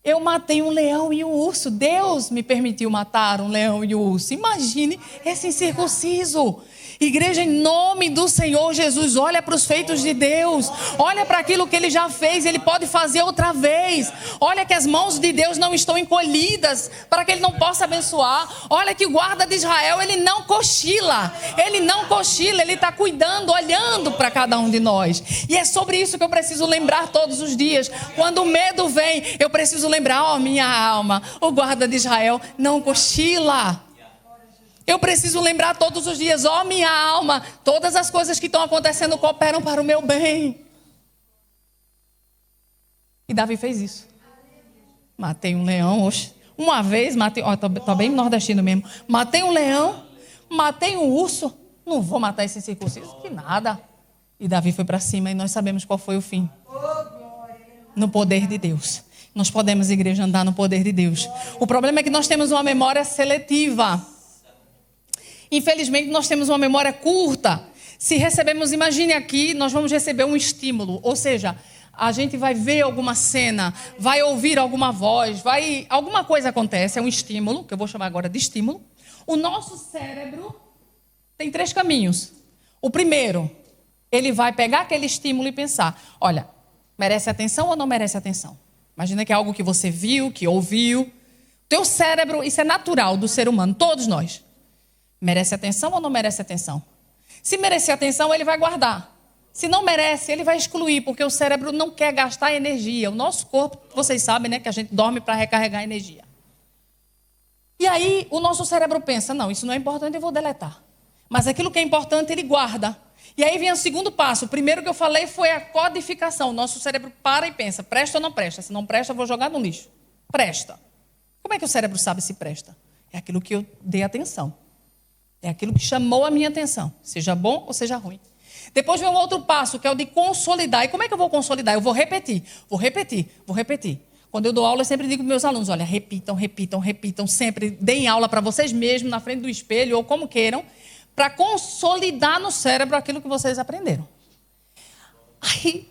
eu matei um leão e um urso. Deus me permitiu matar um leão e um urso. Imagine esse incircunciso. Igreja, em nome do Senhor Jesus, olha para os feitos de Deus, olha para aquilo que Ele já fez, Ele pode fazer outra vez. Olha que as mãos de Deus não estão encolhidas para que Ele não possa abençoar. Olha que o guarda de Israel, ele não cochila, Ele está cuidando, olhando para cada um de nós. E é sobre isso que eu preciso lembrar todos os dias. Quando o medo vem, eu preciso lembrar, minha alma, o guarda de Israel não cochila. Eu preciso lembrar todos os dias, minha alma, todas as coisas que estão acontecendo cooperam para o meu bem. E Davi fez isso. Matei um leão, uma vez, estou bem nordestino mesmo. Matei um leão, matei um urso, não vou matar esse circunciso, que nada. E Davi foi para cima e nós sabemos qual foi o fim. No poder de Deus. Nós podemos, igreja, andar no poder de Deus. O problema é que nós temos uma memória seletiva. Infelizmente, nós temos uma memória curta. Se recebemos, imagine aqui, nós vamos receber um estímulo. Ou seja, a gente vai ver alguma cena, vai ouvir alguma voz, alguma coisa acontece, é um estímulo, que eu vou chamar agora de estímulo. O nosso cérebro tem 3 caminhos. O primeiro, ele vai pegar aquele estímulo e pensar, olha, merece atenção ou não merece atenção? Imagina que é algo que você viu, que ouviu. Teu cérebro, isso é natural do ser humano, todos nós. Merece atenção ou não merece atenção? Se merecer atenção, ele vai guardar. Se não merece, ele vai excluir, porque o cérebro não quer gastar energia. O nosso corpo, vocês sabem, né, que a gente dorme para recarregar energia. E aí, o nosso cérebro pensa, não, isso não é importante, eu vou deletar. Mas aquilo que é importante, ele guarda. E aí vem o segundo passo. O primeiro que eu falei foi a codificação. O nosso cérebro para e pensa, presta ou não presta? Se não presta, eu vou jogar no lixo. Presta. Como é que o cérebro sabe se presta? É aquilo que eu dei atenção. É aquilo que chamou a minha atenção, seja bom ou seja ruim. Depois vem um outro passo, que é o de consolidar. E como é que eu vou consolidar? Eu vou repetir. Quando eu dou aula, eu sempre digo para meus alunos, olha, repitam, sempre deem aula para vocês mesmos, na frente do espelho, ou como queiram, para consolidar no cérebro aquilo que vocês aprenderam. Aí,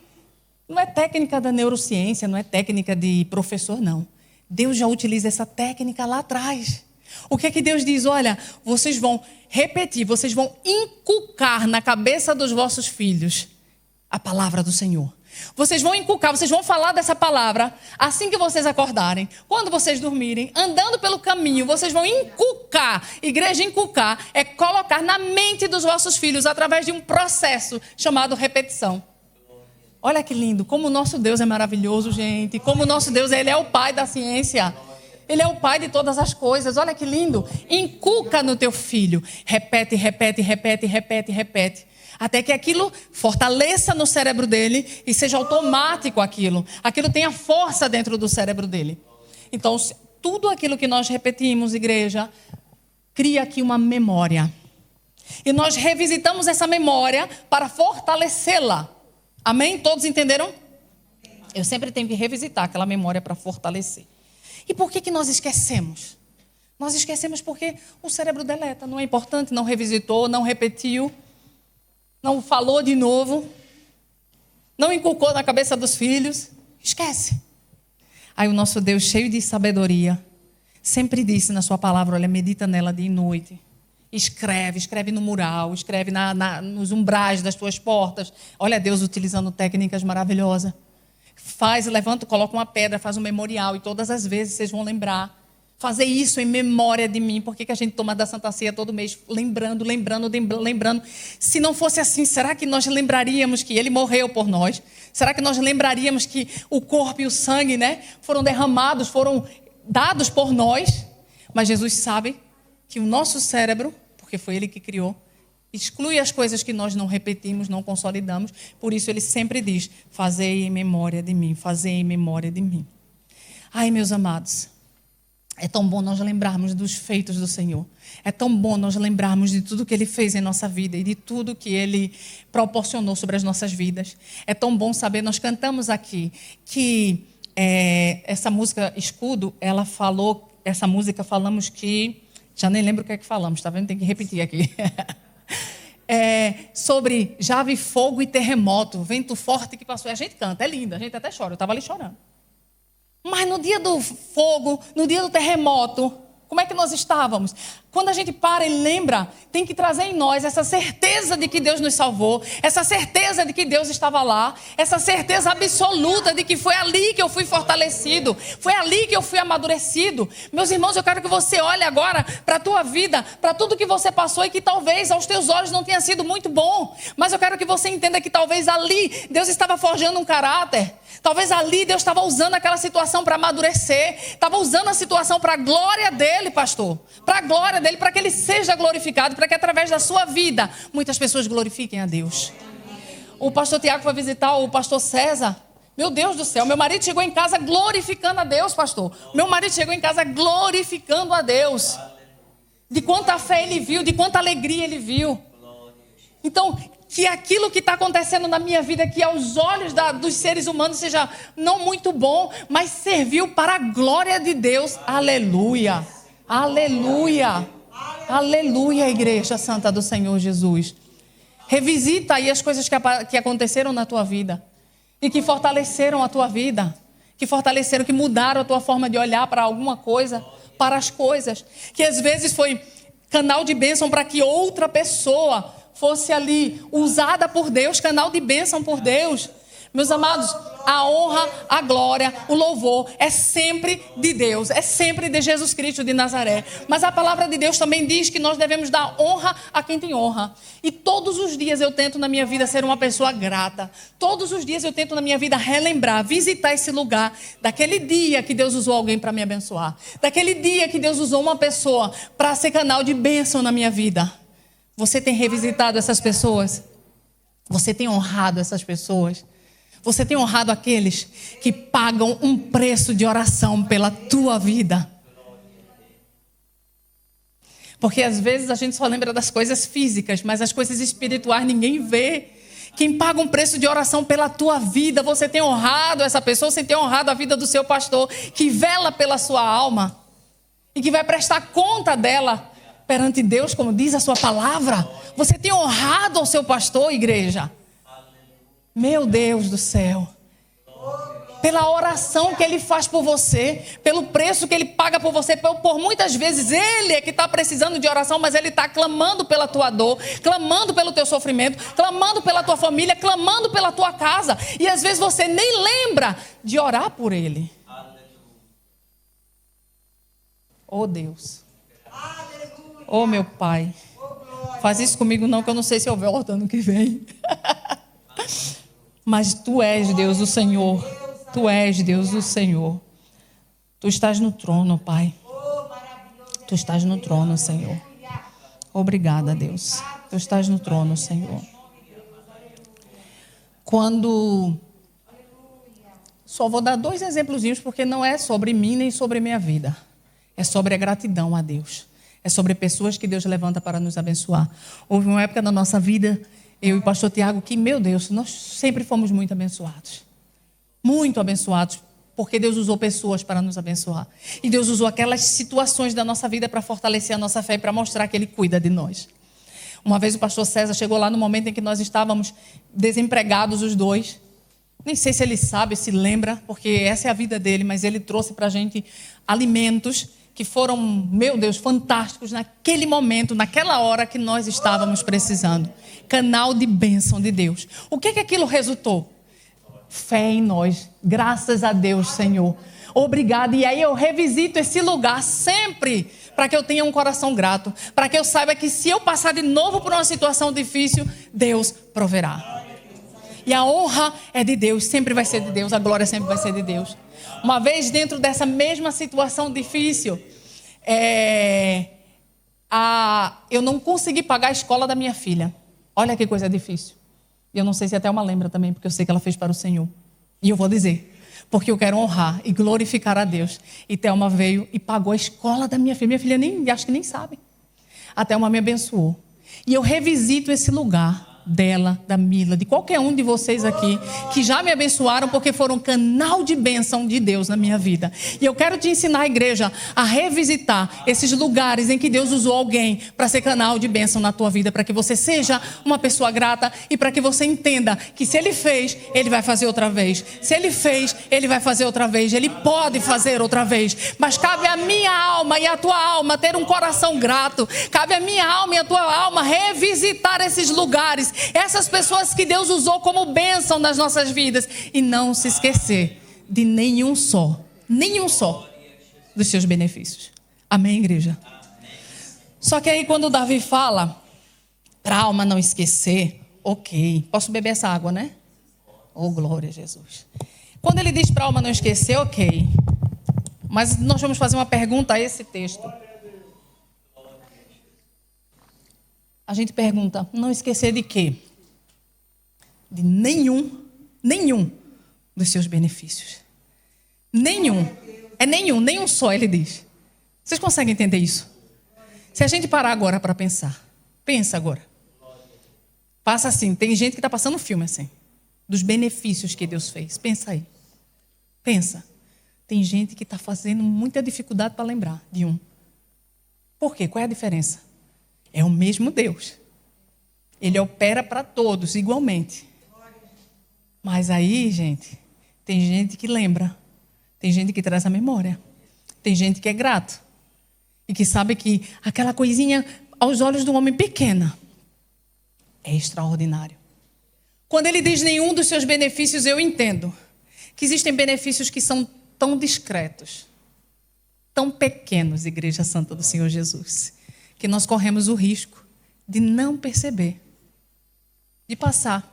não é técnica da neurociência, não é técnica de professor, não. Deus já utiliza essa técnica lá atrás. O que é que Deus diz? Olha, vocês vão repetir, vocês vão inculcar na cabeça dos vossos filhos a palavra do Senhor. Vocês vão inculcar, vocês vão falar dessa palavra assim que vocês acordarem, quando vocês dormirem, andando pelo caminho, vocês vão inculcar. Igreja, inculcar é colocar na mente dos vossos filhos através de um processo chamado repetição. Olha que lindo, como o nosso Deus é maravilhoso, gente. Como o nosso Deus, Ele é o Pai da ciência. Ele é o Pai de todas as coisas. Olha que lindo. Inculca no teu filho. Repete. Até que aquilo fortaleça no cérebro dele e seja automático aquilo. Aquilo tenha força dentro do cérebro dele. Então, tudo aquilo que nós repetimos, igreja, cria aqui uma memória. E nós revisitamos essa memória para fortalecê-la. Amém? Todos entenderam? Eu sempre tenho que revisitar aquela memória para fortalecer. E por que nós esquecemos? Nós esquecemos porque o cérebro deleta. Não é importante, não revisitou, não repetiu, não falou de novo, não inculcou na cabeça dos filhos. Esquece. Aí o nosso Deus, cheio de sabedoria, sempre disse na sua palavra, olha, medita nela dia e noite. Escreve no mural, escreve nos umbrais das tuas portas. Olha Deus utilizando técnicas maravilhosas. levanta, coloca uma pedra, faz um memorial, e todas as vezes vocês vão lembrar. Fazer isso em memória de mim. Por que a gente toma da Santa Ceia todo mês? Lembrando. Se não fosse assim, será que nós lembraríamos que Ele morreu por nós? Será que nós lembraríamos que o corpo e o sangue, né, foram derramados, foram dados por nós? Mas Jesus sabe que o nosso cérebro, porque foi Ele que criou, exclui as coisas que nós não repetimos, não consolidamos. Por isso Ele sempre diz: fazei em memória de mim, fazei em memória de mim. Ai, meus amados, é tão bom nós lembrarmos dos feitos do Senhor. É tão bom nós lembrarmos de tudo que Ele fez em nossa vida e de tudo que Ele proporcionou sobre as nossas vidas. É tão bom saber, nós cantamos aqui, que essa música Escudo, ela falou, essa música falamos que, já nem lembro o que é que falamos, tá vendo? Tem que repetir aqui. Sobre já vi fogo e terremoto, vento forte que passou. A gente canta, é linda, a gente até chora, eu estava ali chorando. Mas no dia do fogo, no dia do terremoto, como é que nós estávamos? Quando a gente para e lembra, tem que trazer em nós essa certeza de que Deus nos salvou, essa certeza de que Deus estava lá, essa certeza absoluta de que foi ali que eu fui fortalecido, foi ali que eu fui amadurecido. Meus irmãos, eu quero que você olhe agora para a tua vida, para tudo que você passou e que talvez aos teus olhos não tenha sido muito bom, mas eu quero que você entenda que talvez ali Deus estava forjando um caráter, talvez ali Deus estava usando aquela situação para amadurecer, estava usando a situação para a glória dele, pastor, para a glória dele, para que ele seja glorificado, para que através da sua vida muitas pessoas glorifiquem a Deus. O pastor Tiago foi visitar o pastor César. Meu Deus do céu, meu marido chegou em casa glorificando a Deus, pastor. Meu marido chegou em casa glorificando a Deus. De quanta fé ele viu, de quanta alegria ele viu. Então, que aquilo que está acontecendo na minha vida, que aos olhos dos seres humanos seja não muito bom, mas serviu para a glória de Deus. Aleluia. Aleluia, aleluia, Igreja Santa do Senhor Jesus. Revisita aí as coisas que aconteceram na tua vida e que fortaleceram a tua vida, que mudaram a tua forma de olhar para alguma coisa, para as coisas, que às vezes foi canal de bênção para que outra pessoa fosse ali usada por Deus, canal de bênção por Deus. Meus amados, a honra, a glória, o louvor é sempre de Deus, é sempre de Jesus Cristo de Nazaré. Mas a palavra de Deus também diz que nós devemos dar honra a quem tem honra. E todos os dias eu tento na minha vida ser uma pessoa grata. Todos os dias eu tento na minha vida relembrar, visitar esse lugar, daquele dia que Deus usou alguém para me abençoar. Daquele dia que Deus usou uma pessoa para ser canal de bênção na minha vida. Você tem revisitado essas pessoas? Você tem honrado essas pessoas? Você tem honrado aqueles que pagam um preço de oração pela tua vida? Porque às vezes a gente só lembra das coisas físicas, mas as coisas espirituais ninguém vê. Quem paga um preço de oração pela tua vida, você tem honrado essa pessoa, você tem honrado a vida do seu pastor, que vela pela sua alma e que vai prestar conta dela perante Deus, como diz a sua palavra. Você tem honrado ao seu pastor, igreja? Meu Deus do céu, pela oração que ele faz por você, pelo preço que ele paga por você, por muitas vezes ele é que está precisando de oração, mas ele está clamando pela tua dor, clamando pelo teu sofrimento, clamando pela tua família, clamando pela tua casa, e às vezes você nem lembra de orar por ele. Oh Deus, oh meu Pai, faz isso comigo não, que eu não sei se eu volto ano que vem. Mas Tu és Deus, o Senhor. Tu és Deus, o Senhor. Tu estás no trono, Pai. Tu estás no trono, Senhor. Obrigada, Deus. Tu estás no trono, Senhor. Só vou dar 2 exemplozinhos, porque não é sobre mim nem sobre minha vida. É sobre a gratidão a Deus. É sobre pessoas que Deus levanta para nos abençoar. Houve uma época na nossa vida, eu e o pastor Tiago, que, meu Deus, nós sempre fomos muito abençoados. Muito abençoados, porque Deus usou pessoas para nos abençoar. E Deus usou aquelas situações da nossa vida para fortalecer a nossa fé e para mostrar que Ele cuida de nós. Uma vez o pastor César chegou lá no momento em que nós estávamos desempregados os dois. Nem sei se ele sabe, se lembra, porque essa é a vida dele, mas ele trouxe para a gente alimentos que foram, meu Deus, fantásticos naquele momento, naquela hora que nós estávamos precisando. Canal de bênção de Deus. O que aquilo resultou? fé em nós. Graças a Deus, Senhor. Obrigado. E aí eu revisito esse lugar sempre para que eu tenha um coração grato. Para que eu saiba que se eu passar de novo por uma situação difícil, Deus proverá. E a honra é de Deus, sempre vai ser de Deus. A glória sempre vai ser de Deus. Uma vez dentro dessa mesma situação difícil, eu não consegui pagar a escola da minha filha. Olha que coisa difícil. E eu não sei se a Thelma lembra também, porque eu sei que ela fez para o Senhor. E eu vou dizer, porque eu quero honrar e glorificar a Deus. E Thelma veio e pagou a escola da minha filha. Minha filha acho que nem sabe. A Thelma me abençoou. E eu revisito esse lugar dela, da Mila, de qualquer um de vocês aqui, que já me abençoaram porque foram canal de bênção de Deus na minha vida. E eu quero te ensinar, igreja, a revisitar esses lugares em que Deus usou alguém para ser canal de bênção na tua vida, para que você seja uma pessoa grata e para que você entenda que se Ele fez, Ele vai fazer outra vez. Se Ele fez, Ele vai fazer outra vez. Ele pode fazer outra vez. Mas cabe à minha alma e à tua alma ter um coração grato. Cabe à minha alma e à tua alma revisitar esses lugares, essas pessoas que Deus usou como bênção nas nossas vidas, e não se esquecer de nenhum só dos seus benefícios. Amém, igreja? Só que aí quando Davi fala para a alma não esquecer, ok, posso beber essa água, né? Oh, glória a Jesus. Quando ele diz para a alma não esquecer, ok, mas nós vamos fazer uma pergunta a esse texto. A gente pergunta, não esquecer de quê? De nenhum dos seus benefícios. Nenhum só, ele diz. Vocês conseguem entender isso? Se a gente parar agora para pensar, pensa agora. Passa assim, tem gente que está passando filme assim, dos benefícios que Deus fez. Pensa aí. Pensa. Tem gente que está fazendo muita dificuldade para lembrar de um. Por quê? Qual é a diferença? É o mesmo Deus. Ele opera para todos igualmente. Mas aí, gente, tem gente que lembra. Tem gente que traz a memória. Tem gente que é grato. E que sabe que aquela coisinha, aos olhos do homem pequena, é extraordinário. Quando ele diz nenhum dos seus benefícios, eu entendo que existem benefícios que são tão discretos, tão pequenos, Igreja Santa do Senhor Jesus, que nós corremos o risco de não perceber, de passar.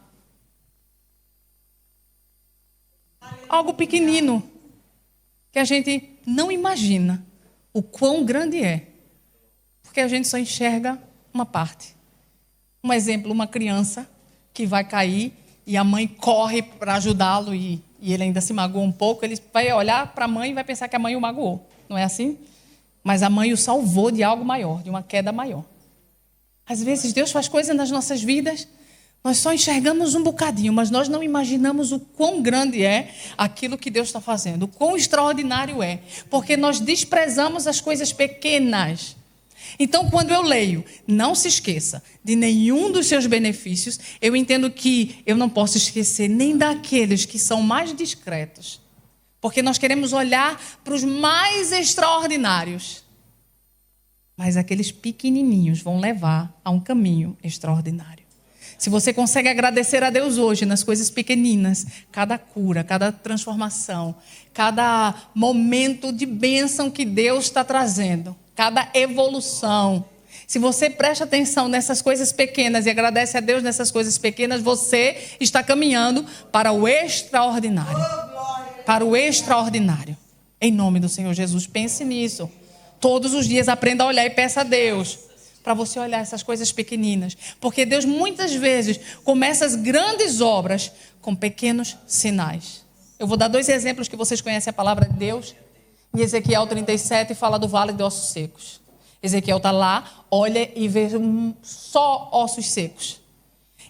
Algo pequenino, que a gente não imagina o quão grande é, porque a gente só enxerga uma parte. Um exemplo, uma criança que vai cair e a mãe corre para ajudá-lo e ele ainda se magoa um pouco, ele vai olhar para a mãe e vai pensar que a mãe o magoou. Não é assim? Mas a mãe o salvou de algo maior, de uma queda maior. Às vezes Deus faz coisas nas nossas vidas, nós só enxergamos um bocadinho, mas nós não imaginamos o quão grande é aquilo que Deus está fazendo, o quão extraordinário é, porque nós desprezamos as coisas pequenas. Então, quando eu leio, não se esqueça de nenhum dos seus benefícios, eu entendo que eu não posso esquecer nem daqueles que são mais discretos. Porque nós queremos olhar para os mais extraordinários. Mas aqueles pequenininhos vão levar a um caminho extraordinário. Se você consegue agradecer a Deus hoje nas coisas pequeninas, cada cura, cada transformação, cada momento de bênção que Deus está trazendo, cada evolução. Se você presta atenção nessas coisas pequenas e agradece a Deus nessas coisas pequenas, você está caminhando para o extraordinário. Para o extraordinário. Em nome do Senhor Jesus, pense nisso. Todos os dias aprenda a olhar e peça a Deus para você olhar essas coisas pequeninas. Porque Deus muitas vezes começa as grandes obras com pequenos sinais. Eu vou dar 2 exemplos que vocês conhecem a palavra de Deus. Em Ezequiel 37 fala do vale de ossos secos. Ezequiel está lá, olha e vê só ossos secos.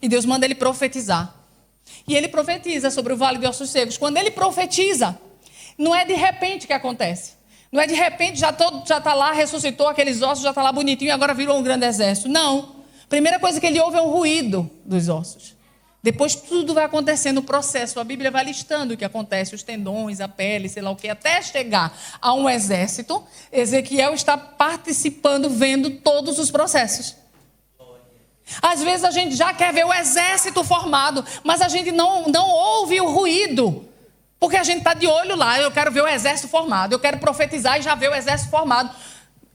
E Deus manda ele profetizar. E ele profetiza sobre o vale de ossos secos. Quando ele profetiza, não é de repente que acontece. Não é de repente, já está lá, ressuscitou aqueles ossos, já está lá bonitinho e agora virou um grande exército. Não. Primeira coisa que ele ouve é um ruído dos ossos. Depois tudo vai acontecendo no processo. A Bíblia vai listando o que acontece, os tendões, a pele, sei lá o que, até chegar a um exército. Ezequiel está participando, vendo todos os processos. Às vezes a gente já quer ver o exército formado, mas a gente não ouve o ruído. Porque a gente está de olho lá, eu quero ver o exército formado, eu quero profetizar e já ver o exército formado.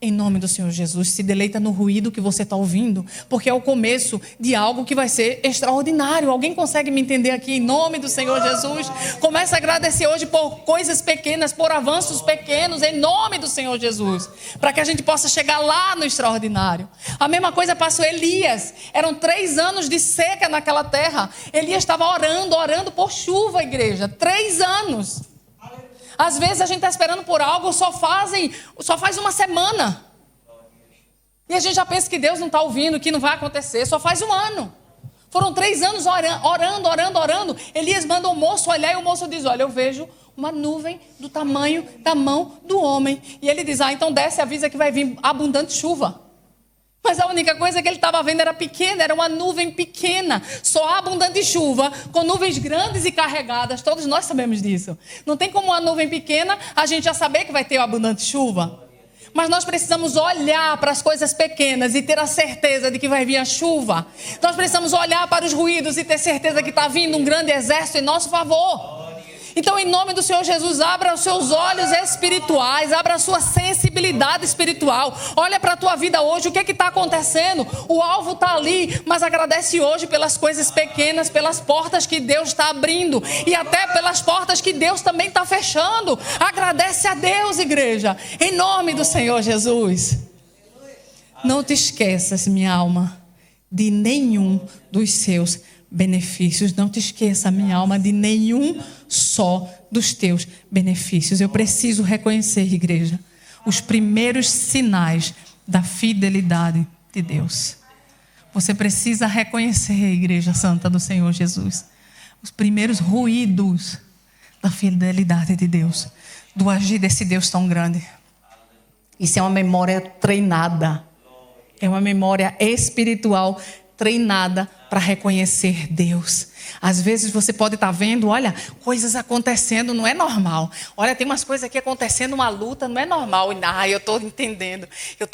Em nome do Senhor Jesus, se deleita no ruído que você está ouvindo, porque é o começo de algo que vai ser extraordinário. Alguém consegue me entender aqui? Em nome do Senhor Jesus, comece a agradecer hoje por coisas pequenas, por avanços pequenos, em nome do Senhor Jesus, para que a gente possa chegar lá no extraordinário. A mesma coisa passou Elias, eram 3 anos de seca naquela terra. Elias estava orando por chuva, igreja, 3 anos. Às vezes a gente está esperando por algo, só faz uma semana. E a gente já pensa que Deus não está ouvindo, que não vai acontecer. Só faz 1 ano. Foram 3 anos orando. Elias manda o moço olhar e o moço diz, olha, eu vejo uma nuvem do tamanho da mão do homem. E ele diz, então desce e avisa que vai vir abundante chuva. Mas a única coisa que ele estava vendo era pequena, era uma nuvem pequena. Só há abundante chuva, com nuvens grandes e carregadas. Todos nós sabemos disso. Não tem como uma nuvem pequena a gente já saber que vai ter abundante chuva. Mas nós precisamos olhar para as coisas pequenas e ter a certeza de que vai vir a chuva. Nós precisamos olhar para os ruídos e ter certeza que está vindo um grande exército em nosso favor. Então, em nome do Senhor Jesus, abra os seus olhos espirituais, abra a sua sensibilidade espiritual. Olha para a tua vida hoje, o que está acontecendo? O alvo está ali, mas agradece hoje pelas coisas pequenas, pelas portas que Deus está abrindo e até pelas portas que Deus também está fechando. Agradece a Deus, igreja, em nome do Senhor Jesus. Não te esqueças, minha alma, de nenhum dos seus benefícios. Não te esqueça, minha alma, de nenhum só dos teus benefícios. Eu preciso reconhecer, igreja, os primeiros sinais da fidelidade de Deus. Você precisa reconhecer, Igreja Santa do Senhor Jesus, os primeiros ruídos da fidelidade de Deus, do agir desse Deus tão grande. Isso é uma memória treinada, é uma memória espiritual treinada para reconhecer Deus. Às vezes você pode estar vendo, olha, coisas acontecendo, não é normal. Olha, tem umas coisas aqui acontecendo, uma luta, não é normal. Eu estou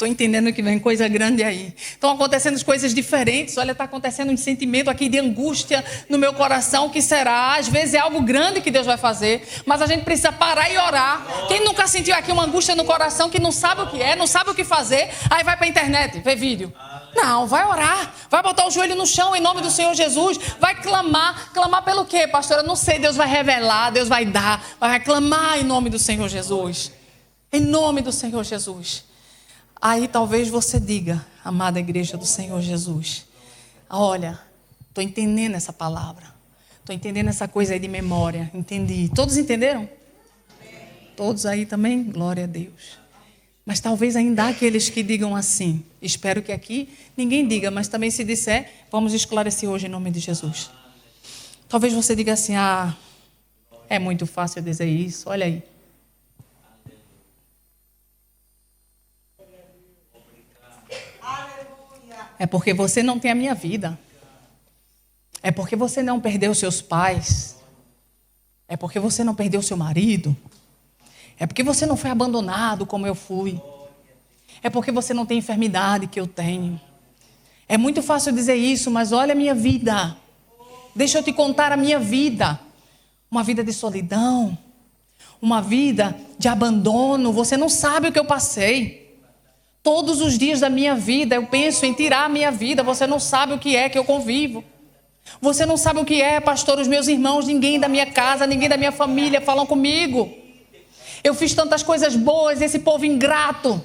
entendendo que vem coisa grande aí. Estão acontecendo coisas diferentes, olha, está acontecendo um sentimento aqui de angústia no meu coração, que será, às vezes é algo grande que Deus vai fazer, mas a gente precisa parar e orar. Quem nunca sentiu aqui uma angústia no coração, que não sabe o que é, não sabe o que fazer, aí vai para a internet, vê vídeo. Não, vai orar, vai botar o joelho no chão em nome do Senhor Jesus, vai clamar pelo quê, pastora? Não sei, Deus vai revelar, Deus vai dar, vai clamar em nome do Senhor Jesus, em nome do Senhor Jesus. Aí talvez você diga, amada igreja do Senhor Jesus, olha, estou entendendo essa palavra, estou entendendo essa coisa aí de memória, entendi. Todos entenderam? Todos aí também? Glória a Deus. Mas talvez ainda há aqueles que digam assim, espero que aqui ninguém diga, mas também se disser, vamos esclarecer hoje em nome de Jesus. Talvez você diga assim, é muito fácil dizer isso, olha aí. É porque você não tem a minha vida. É porque você não perdeu seus pais. É porque você não perdeu seu marido. É porque você não foi abandonado como eu fui. É porque você não tem enfermidade que eu tenho. É muito fácil dizer isso, mas olha a minha vida. Deixa eu te contar a minha vida. Uma vida de solidão. Uma vida de abandono. Você não sabe o que eu passei. Todos os dias da minha vida eu penso em tirar a minha vida. Você não sabe o que é que eu convivo. Você não sabe o que é, pastor, os meus irmãos, ninguém da minha casa, ninguém da minha família falam comigo. Eu fiz tantas coisas boas, esse povo ingrato.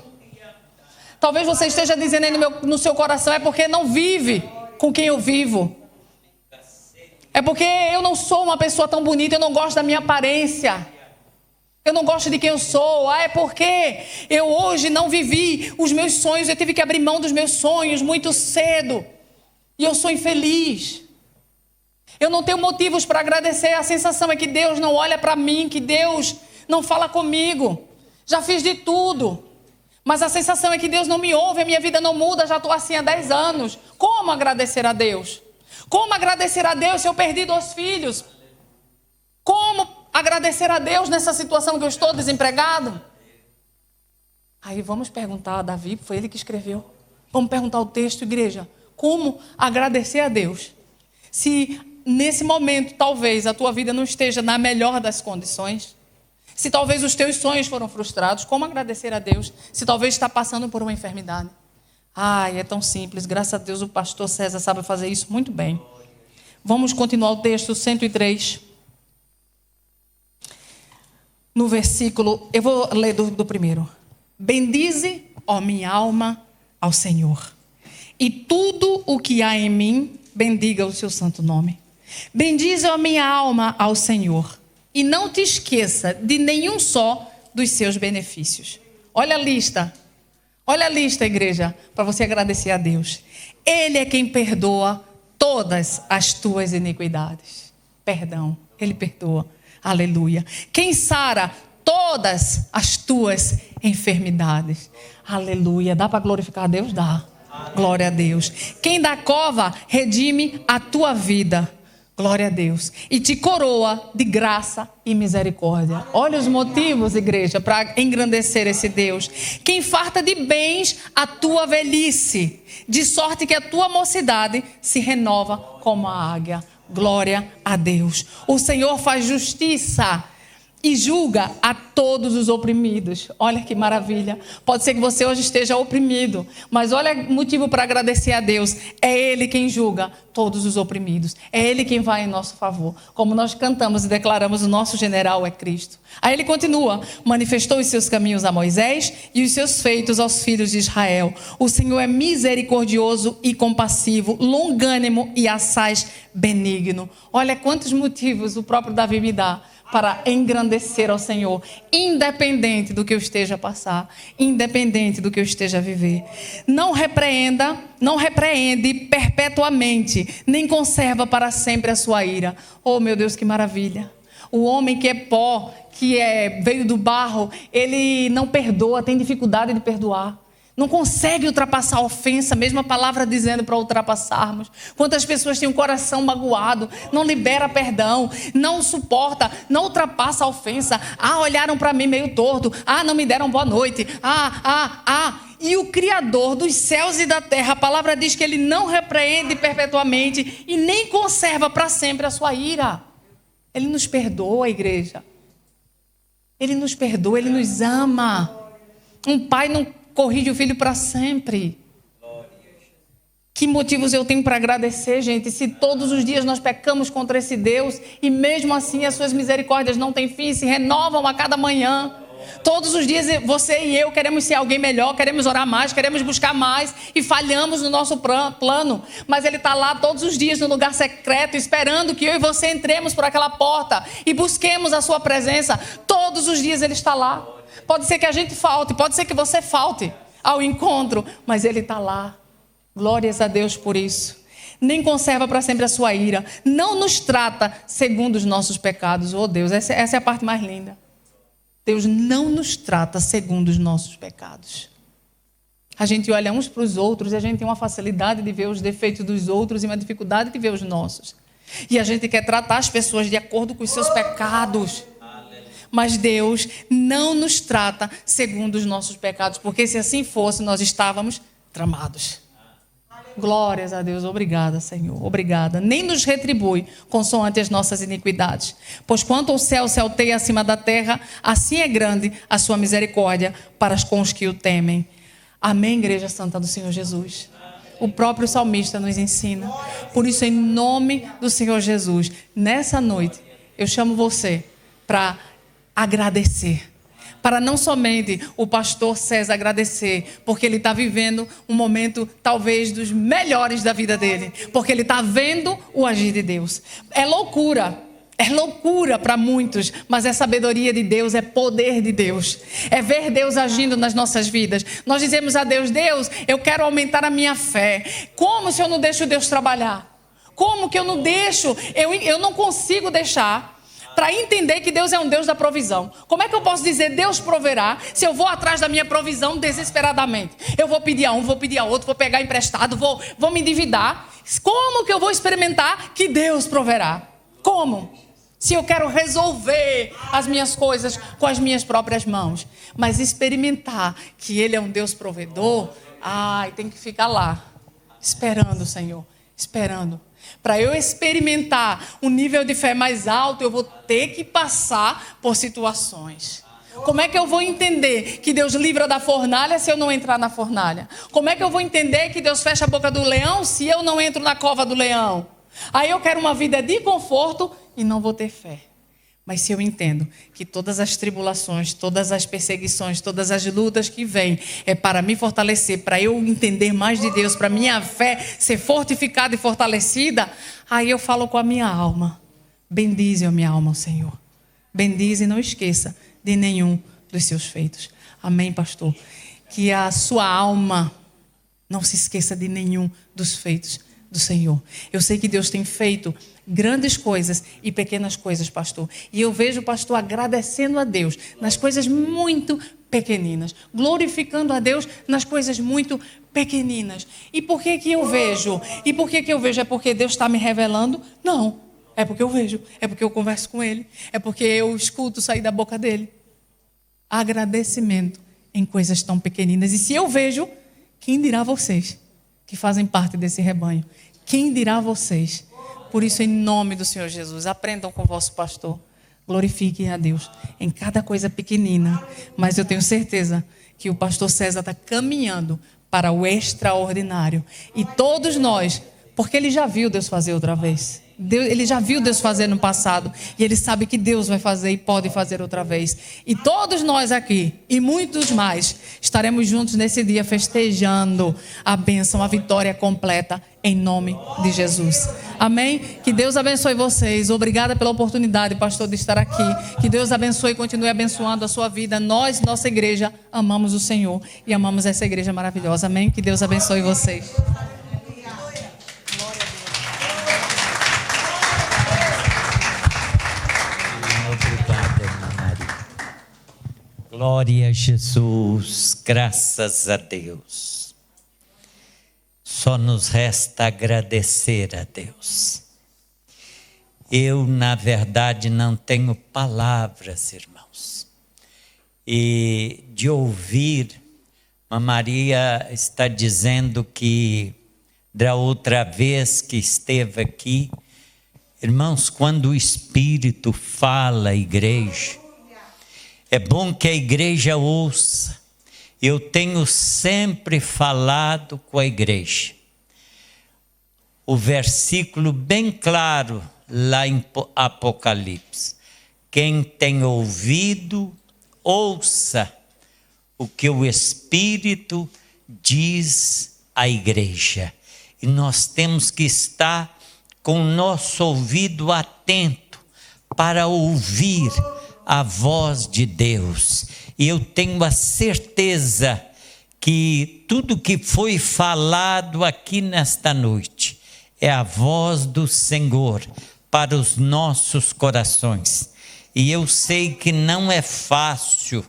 Talvez você esteja dizendo aí no seu coração, é porque não vive com quem eu vivo. É porque eu não sou uma pessoa tão bonita, eu não gosto da minha aparência. Eu não gosto de quem eu sou. É porque eu hoje não vivi os meus sonhos, eu tive que abrir mão dos meus sonhos muito cedo. E eu sou infeliz. Eu não tenho motivos para agradecer, a sensação é que Deus não olha para mim, que Deus não fala comigo. Já fiz de tudo. Mas a sensação é que Deus não me ouve, a minha vida não muda, já estou assim há 10 anos. Como agradecer a Deus? Como agradecer a Deus se eu perdi 2 filhos? Como agradecer a Deus nessa situação que eu estou desempregado? Aí vamos perguntar a Davi, foi ele que escreveu. Vamos perguntar o texto, igreja. como agradecer a Deus. Se nesse momento, talvez, a tua vida não esteja na melhor das condições, se talvez os teus sonhos foram frustrados, como agradecer a Deus? Se talvez está passando por uma enfermidade. Ai, é tão simples, graças a Deus o pastor César sabe fazer isso muito bem. Vamos continuar o texto 103. No versículo, eu vou ler do primeiro. Bendize, ó minha alma, ao Senhor, e tudo o que há em mim, bendiga o seu santo nome. Bendize, ó minha alma, ao Senhor, e não te esqueça de nenhum só dos seus benefícios. Olha a lista, igreja, para você agradecer a Deus. Ele é quem perdoa todas as tuas iniquidades. Perdão, Ele perdoa. Aleluia. Quem sara todas as tuas enfermidades. Aleluia. Dá para glorificar a Deus? Dá. Glória a Deus. Quem da cova redime a tua vida. Glória a Deus. E te coroa de graça e misericórdia. Olha os motivos, igreja, para engrandecer esse Deus. Quem farta de bens a tua velhice, de sorte que a tua mocidade se renova como a águia. Glória a Deus. O Senhor faz justiça e julga a todos os oprimidos. Olha que maravilha. Pode ser que você hoje esteja oprimido, mas olha o motivo para agradecer a Deus. É Ele quem julga todos os oprimidos. É Ele quem vai em nosso favor. Como nós cantamos e declaramos, o nosso general é Cristo. Aí ele continua: manifestou os seus caminhos a Moisés e os seus feitos aos filhos de Israel. O Senhor é misericordioso e compassivo, longânimo e assaz benigno. Olha quantos motivos o próprio Davi me dá para engrandecer ao Senhor, independente do que eu esteja a passar, independente do que eu esteja a viver. Não repreende perpetuamente, nem conserva para sempre a sua ira. Oh, meu Deus, que maravilha! O homem que é pó, veio do barro, ele não perdoa, tem dificuldade de perdoar. Não consegue ultrapassar a ofensa, mesmo a palavra dizendo para ultrapassarmos. Quantas pessoas têm um coração magoado, não libera perdão, não suporta, não ultrapassa a ofensa. Olharam para mim meio torto. Não me deram boa noite. E o Criador dos céus e da terra, a palavra diz que Ele não repreende perpetuamente e nem conserva para sempre a sua ira. Ele nos perdoa, igreja. Ele nos perdoa, Ele nos ama. Um pai não corrige o filho para sempre. Que motivos eu tenho para agradecer, gente? Se todos os dias nós pecamos contra esse Deus e mesmo assim as suas misericórdias não têm fim, se renovam a cada manhã. Todos os dias você e eu queremos ser alguém melhor, queremos orar mais, queremos buscar mais e falhamos no nosso plano. Mas Ele está lá todos os dias no lugar secreto, esperando que eu e você entremos por aquela porta e busquemos a sua presença. Todos os dias Ele está lá. Pode ser que a gente falte, pode ser que você falte ao encontro, mas Ele está lá. Glórias a Deus por isso. Nem conserva para sempre a sua ira. Não nos trata segundo os nossos pecados. Oh Deus, essa é a parte mais linda. Deus não nos trata segundo os nossos pecados. A gente olha uns para os outros e a gente tem uma facilidade de ver os defeitos dos outros e uma dificuldade de ver os nossos. E a gente quer tratar as pessoas de acordo com os seus pecados. Mas Deus não nos trata segundo os nossos pecados, porque se assim fosse, nós estávamos tramados. Glórias a Deus, obrigada, Senhor, obrigada. Nem nos retribui consoante as nossas iniquidades. Pois quanto o céu se alteia acima da terra, assim é grande a sua misericórdia para com os que o temem. Amém, Igreja Santa do Senhor Jesus. O próprio salmista nos ensina. Por isso, em nome do Senhor Jesus, nessa noite, eu chamo você para agradecer. Para não somente o pastor César agradecer, porque ele está vivendo um momento talvez dos melhores da vida dele, porque ele está vendo o agir de Deus. É loucura para muitos, mas é sabedoria de Deus, é poder de Deus, é ver Deus agindo nas nossas vidas. Nós dizemos a Deus: Deus, eu quero aumentar a minha fé. Como se eu não deixo Deus trabalhar? Como que eu não deixo? Eu não consigo deixar para entender que Deus é um Deus da provisão. Como é que eu posso dizer Deus proverá se eu vou atrás da minha provisão desesperadamente? Eu vou pedir a um, vou pedir a outro, vou pegar emprestado, vou me endividar. Como que eu vou experimentar que Deus proverá? Como? Se eu quero resolver as minhas coisas com as minhas próprias mãos. Mas experimentar que Ele é um Deus provedor, tem que ficar lá. Esperando, Senhor, esperando. Para eu experimentar um nível de fé mais alto, eu vou ter que passar por situações. Como é que eu vou entender que Deus livra da fornalha se eu não entrar na fornalha? Como é que eu vou entender que Deus fecha a boca do leão se eu não entro na cova do leão? Aí eu quero uma vida de conforto e não vou ter fé. Mas se eu entendo que todas as tribulações, todas as perseguições, todas as lutas que vêm é para me fortalecer, para eu entender mais de Deus, para minha fé ser fortificada e fortalecida, aí eu falo com a minha alma. Bendize a minha alma, Senhor. Bendize e não esqueça de nenhum dos seus feitos. Amém, pastor? Que a sua alma não se esqueça de nenhum dos feitos do Senhor. Eu sei que Deus tem feito grandes coisas e pequenas coisas, pastor. E eu vejo o pastor agradecendo a Deus nas coisas muito pequeninas, glorificando a Deus nas coisas muito pequeninas. E por que que eu vejo? E por que que eu vejo? É porque Deus está me revelando? Não. É porque eu vejo. É porque eu converso com Ele. É porque eu escuto sair da boca dEle. Agradecimento em coisas tão pequeninas. E se eu vejo, quem dirá vocês que fazem parte desse rebanho? Quem dirá vocês? Por isso, em nome do Senhor Jesus, aprendam com o vosso pastor. Glorifiquem a Deus em cada coisa pequenina. Mas eu tenho certeza que o pastor César está caminhando para o extraordinário. E todos nós, porque ele já viu Deus fazer outra vez. Ele já viu Deus fazer no passado. E ele sabe que Deus vai fazer e pode fazer outra vez. E todos nós aqui, e muitos mais, estaremos juntos nesse dia festejando a bênção, a vitória completa, em nome de Jesus. Amém? Que Deus abençoe vocês. Obrigada pela oportunidade, pastor, de estar aqui. Que Deus abençoe e continue abençoando a sua vida. Nós, nossa igreja, amamos o Senhor e amamos essa igreja maravilhosa. Amém? Que Deus abençoe vocês. Glória a Jesus, graças a Deus. Só nos resta agradecer a Deus. Eu, na verdade, não tenho palavras, irmãos. E de ouvir, a Maria está dizendo que, da outra vez que esteve aqui, irmãos, quando o Espírito fala à igreja, é bom que a igreja ouça. Eu tenho sempre falado com a igreja. O versículo bem claro lá em Apocalipse. Quem tem ouvido, ouça o que o Espírito diz à igreja. E nós temos que estar com o nosso ouvido atento para ouvir a voz de Deus. E eu tenho a certeza que tudo que foi falado aqui nesta noite é a voz do Senhor para os nossos corações. E eu sei que não é fácil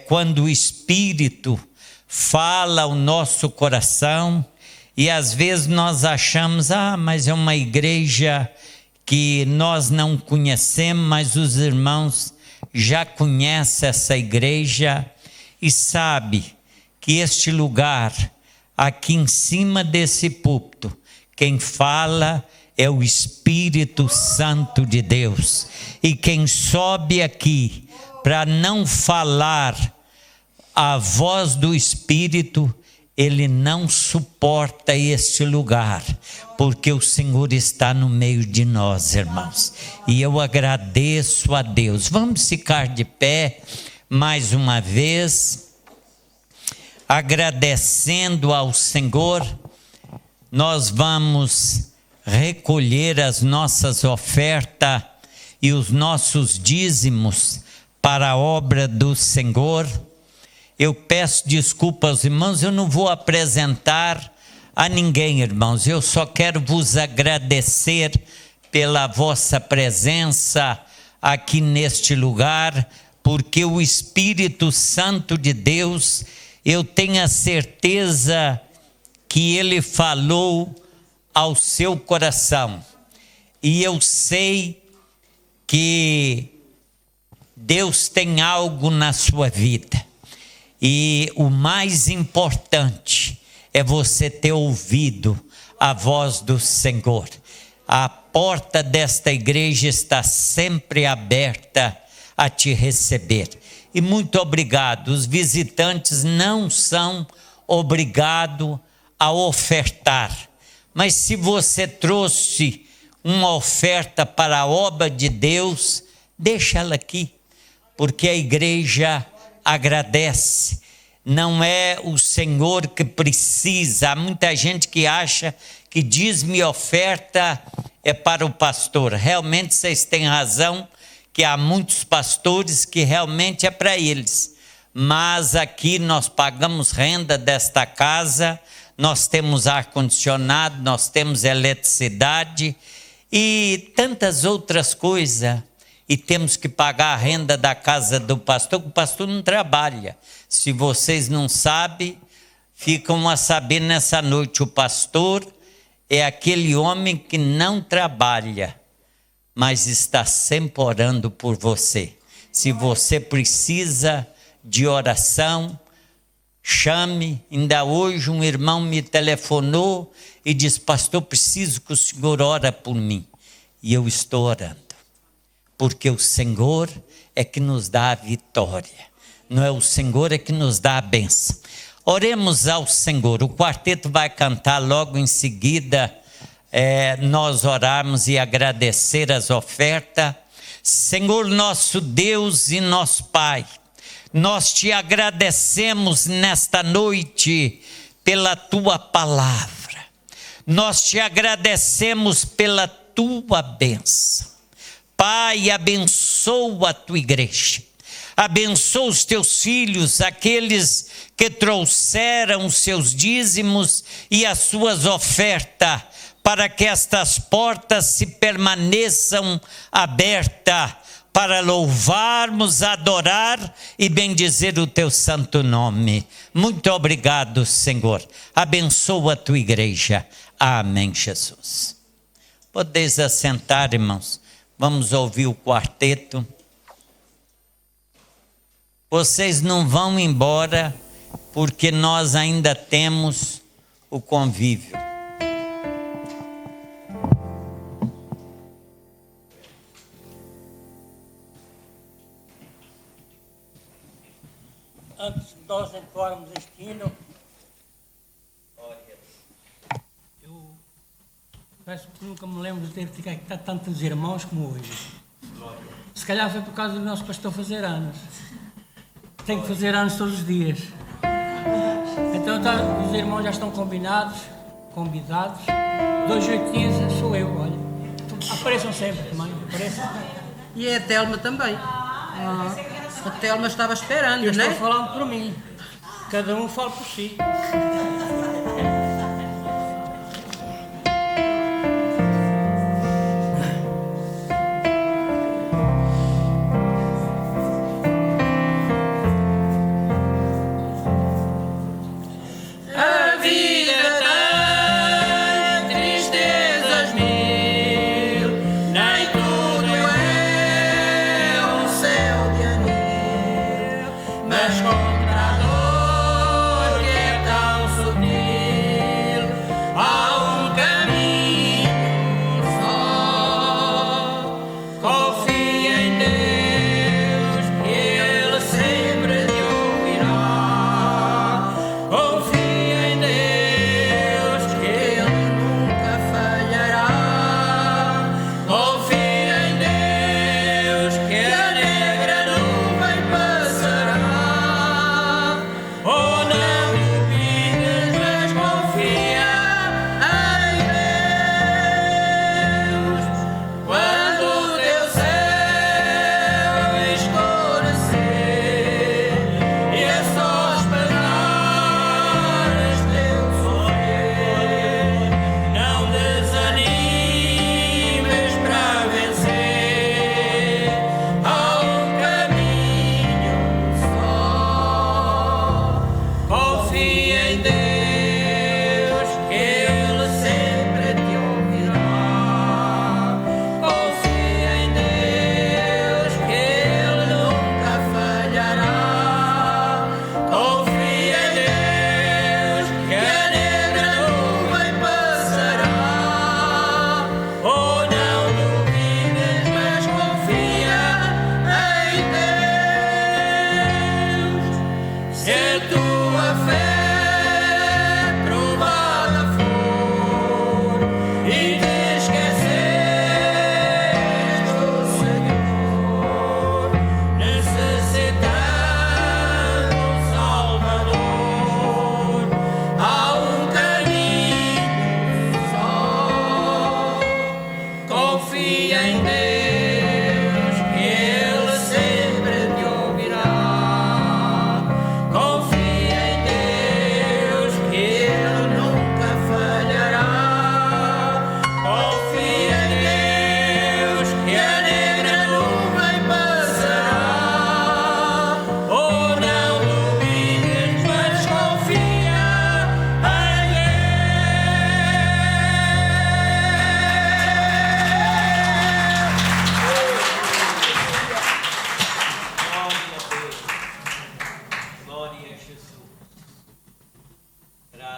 quando o Espírito fala ao nosso coração e às vezes nós achamos, mas é uma igreja que nós não conhecemos, mas os irmãos já conhecem essa igreja e sabe que este lugar, aqui em cima desse púlpito, quem fala é o Espírito Santo de Deus. E quem sobe aqui para não falar a voz do Espírito, ele não suporta este lugar, porque o Senhor está no meio de nós, irmãos. E eu agradeço a Deus. Vamos ficar de pé mais uma vez, agradecendo ao Senhor. Nós vamos recolher as nossas ofertas e os nossos dízimos para a obra do Senhor. Eu peço desculpa aos irmãos, eu não vou apresentar a ninguém, irmãos. Eu só quero vos agradecer pela vossa presença aqui neste lugar, porque o Espírito Santo de Deus, eu tenho a certeza que Ele falou ao seu coração. E eu sei que Deus tem algo na sua vida. E o mais importante é você ter ouvido a voz do Senhor. A porta desta igreja está sempre aberta a te receber. E muito obrigado. Os visitantes não são obrigados a ofertar. Mas se você trouxe uma oferta para a obra de Deus, deixa ela aqui, porque a igreja agradece. Não é o Senhor que precisa. Há muita gente que acha que dízimo e oferta é para o pastor. Realmente vocês têm razão, que há muitos pastores que realmente é para eles. Mas aqui nós pagamos renda desta casa, nós temos ar-condicionado, nós temos eletricidade e tantas outras coisas. E temos que pagar a renda da casa do pastor, porque o pastor não trabalha. Se vocês não sabem, ficam a saber nessa noite. O pastor é aquele homem que não trabalha, mas está sempre orando por você. Se você precisa de oração, chame. Ainda hoje um irmão me telefonou e disse: pastor, preciso que o senhor ore por mim. E eu estou orando. Porque o Senhor é que nos dá a vitória. Não é o Senhor é que nos dá a bênção. Oremos ao Senhor. O quarteto vai cantar logo em seguida. Nós orarmos e agradecer as ofertas. Senhor nosso Deus e nosso Pai, nós te agradecemos nesta noite pela tua palavra. Nós te agradecemos pela tua bênção. Pai, abençoa a tua igreja, abençoa os teus filhos, aqueles que trouxeram os seus dízimos e as suas ofertas, para que estas portas se permaneçam abertas, para louvarmos, adorar e bendizer o teu santo nome. Muito obrigado, Senhor. Abençoa a tua igreja. Amém, Jesus. Podeis assentar, irmãos. Vamos ouvir o quarteto. Vocês não vão embora, porque nós ainda temos o convívio. Antes de nós entrarmos este hino, eu peço que nunca me lembro de ter que tantos irmãos como hoje. Se calhar foi por causa do nosso pastor fazer anos. Tem que fazer anos todos os dias. Então os irmãos já estão convidados. 2 oitinhas sou eu, olha. Apareçam sempre também, apareçam. E a Telma também. A Telma estava esperando, Eu né? estou falando por mim. Cada um fala por si. Mas contra a dor que é tão sutil.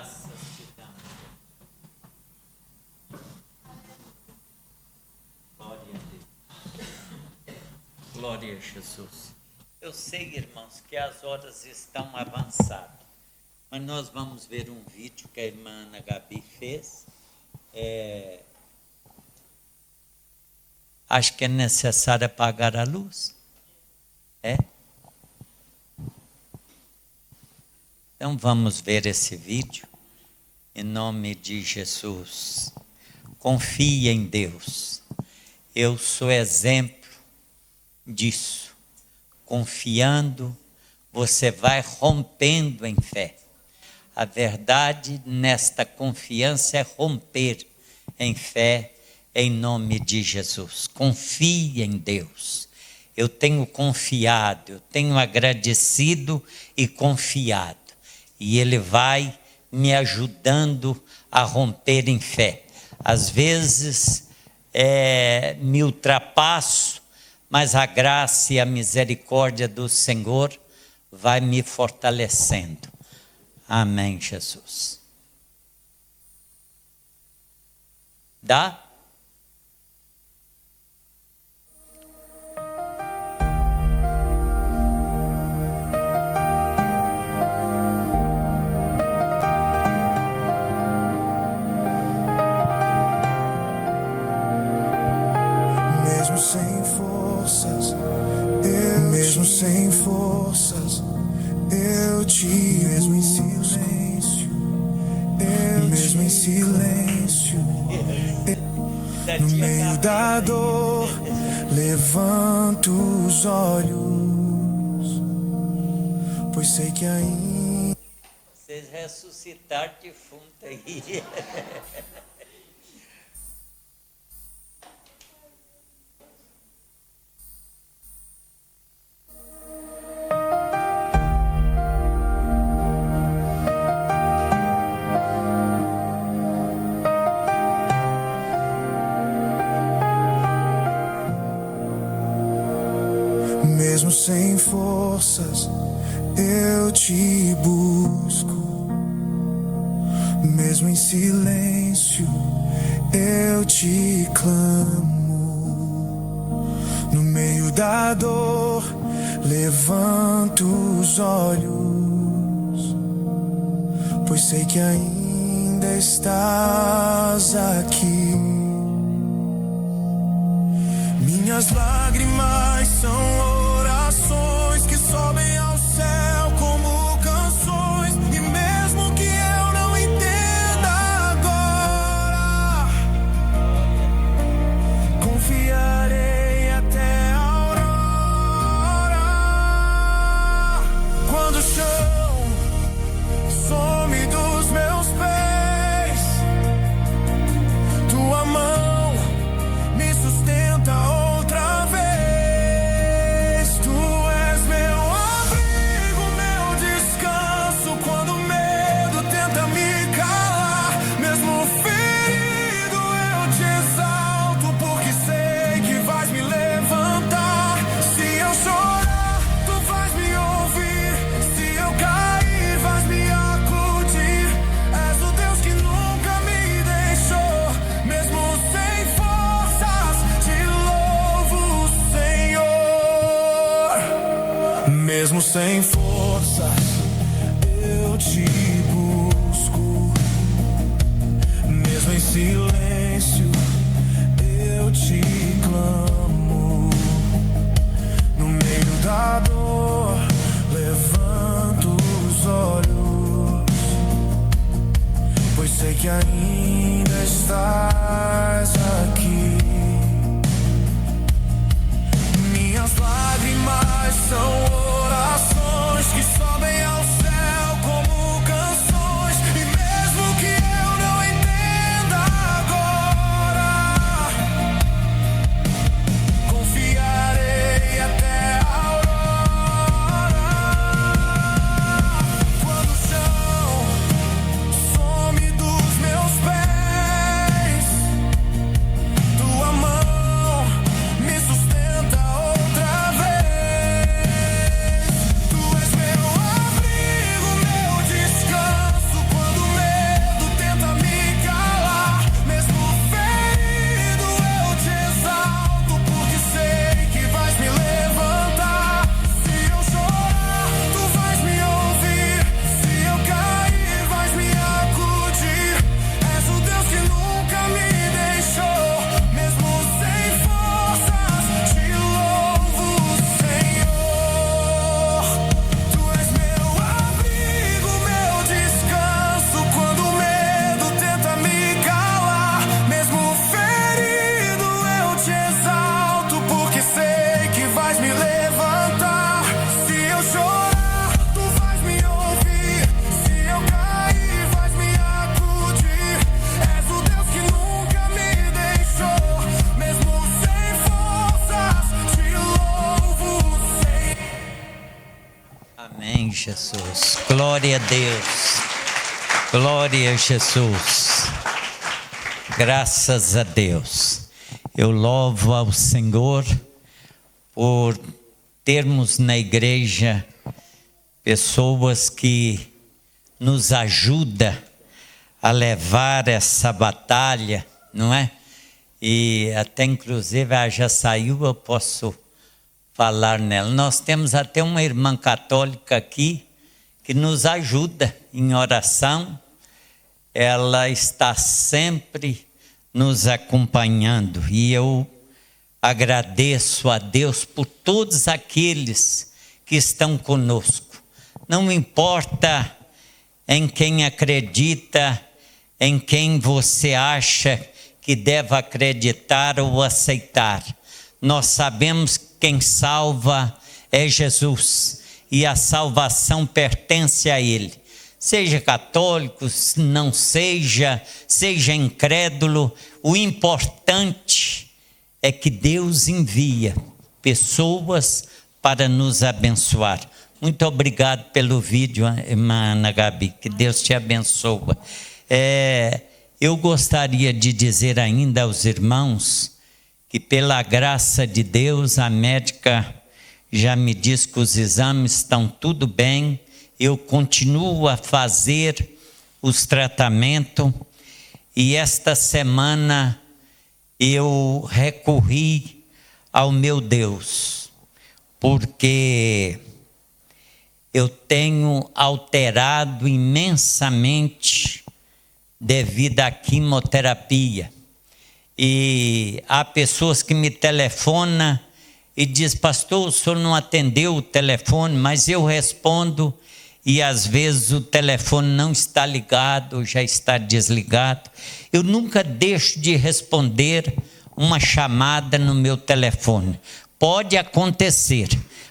Graças te damos. Glória a Deus. Glória a Jesus. Eu sei, irmãos, que as horas estão avançadas, mas nós vamos ver um vídeo que a irmã Ana Gabi fez. Acho que é necessário apagar a luz. Então vamos ver esse vídeo. Em nome de Jesus. Confie em Deus. Eu sou exemplo disso. Confiando, você vai rompendo em fé. A verdade nesta confiança é romper em fé, em nome de Jesus. Confie em Deus. Eu tenho confiado, eu tenho agradecido e confiado. E Ele vai me ajudando a romper em fé. Às vezes me ultrapasso, mas a graça e a misericórdia do Senhor vai me fortalecendo. Amém, Jesus. Dá? Mesmo sem forças, eu te mesmo em silêncio, mesmo em silêncio, no meio da dor, levanto os olhos, pois sei que ainda Vocês ressuscitaram defunto aí. mesmo sem forças, eu te busco. Mesmo em silêncio, eu te clamo. No meio da dor, levanto os olhos, pois sei que ainda estás aqui. Minhas lágrimas são orações que sobem ao céu como canções. E mesmo que eu não entenda agora, confiarei até a aurora. Quando o chão some dos meus pés, tua mão me sustenta outra vez. Tu és meu abrigo, meu descanso, quando o medo tenta me calar. Mesmo ferido eu te exalto, porque sei que vais me levantar. Se eu chorar, tu vais me ouvir. Se eu cair, vais me acudir. És o Deus que nunca me deixou. Mesmo sem forças, te louvo, Senhor. Mesmo sem forças, eu te busco. Mesmo em silêncio, eu te clamo. No meio da dor, levanto os olhos, pois sei que ainda estás aqui. Minhas lágrimas são orações que sobem ao céu como canções. E mesmo que eu não entenda agora, confiarei até a aurora. Quando o chão some dos meus pés, tua mão me sustenta outra vez. Tu és meu Jesus. Glória a Deus. Glória a Jesus. Graças a Deus. Eu louvo ao Senhor por termos na igreja pessoas que nos ajudam a levar essa batalha, não é? E até inclusive ela já saiu, eu posso falar nela. Nós temos até uma irmã católica aqui que nos ajuda em oração. Ela está sempre nos acompanhando e eu agradeço a Deus por todos aqueles que estão conosco. Não importa em quem acredita, em quem você acha que deve acreditar ou aceitar. Nós sabemos que quem salva é Jesus e a salvação pertence a Ele. Seja católico, não seja incrédulo, o importante é que Deus envia pessoas para nos abençoar. Muito obrigado pelo vídeo, irmã Ana Gabi, que Deus te abençoe. Eu gostaria de dizer ainda aos irmãos que pela graça de Deus, a médica já me diz que os exames estão tudo bem, eu continuo a fazer os tratamentos e esta semana eu recorri ao meu Deus, porque eu tenho alterado imensamente devido à quimioterapia. E há pessoas que me telefonam e dizem: pastor, o senhor não atendeu o telefone, mas eu respondo e às vezes o telefone não está ligado, já está desligado. Eu nunca deixo de responder uma chamada no meu telefone. Pode acontecer,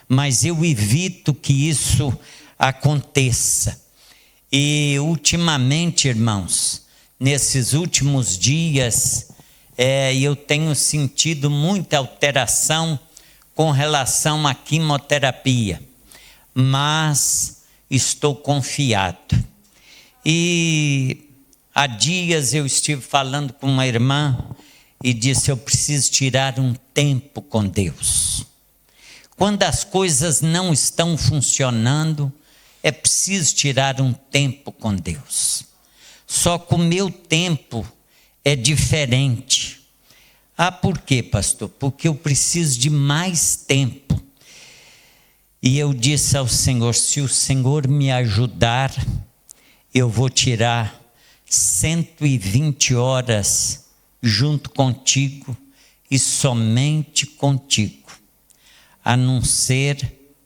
mas eu evito que isso aconteça. E ultimamente, irmãos, nesses últimos dias, eu tenho sentido muita alteração com relação à quimioterapia, mas estou confiado. E há dias eu estive falando com uma irmã e disse: eu preciso tirar um tempo com Deus. Quando as coisas não estão funcionando, é preciso tirar um tempo com Deus. Só que o meu tempo é diferente. Por quê, pastor? Porque eu preciso de mais tempo. E eu disse ao Senhor: se o Senhor me ajudar, eu vou tirar 120 horas junto contigo e somente contigo. A não ser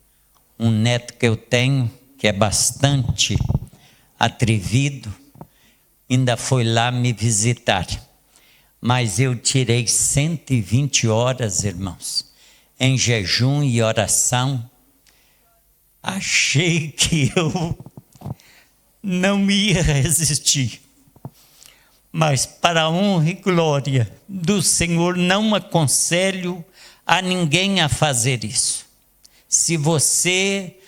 um neto que eu tenho, que é bastante atrevido, ainda foi lá me visitar. Mas eu tirei 120 horas, irmãos, em jejum e oração. Achei que eu não ia resistir. Mas para a honra e glória do Senhor, não aconselho a ninguém a fazer isso. Se você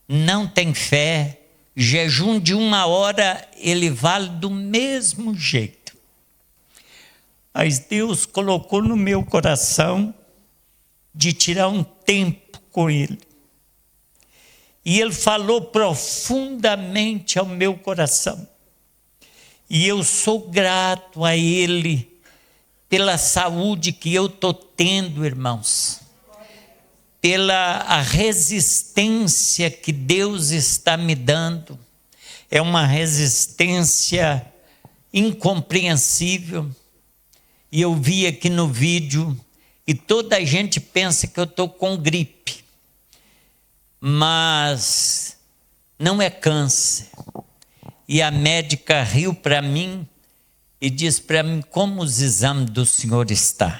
não tem fé, jejum de 1 hora, ele vale do mesmo jeito. Mas Deus colocou no meu coração de tirar um tempo com Ele. E Ele falou profundamente ao meu coração. E eu sou grato a Ele pela saúde que eu estou tendo, irmãos. Pela a resistência que Deus está me dando. É uma resistência incompreensível. E eu vi aqui no vídeo, e toda a gente pensa que eu estou com gripe. Mas não é câncer. E a médica riu para mim e disse para mim: como os exames do senhor estão?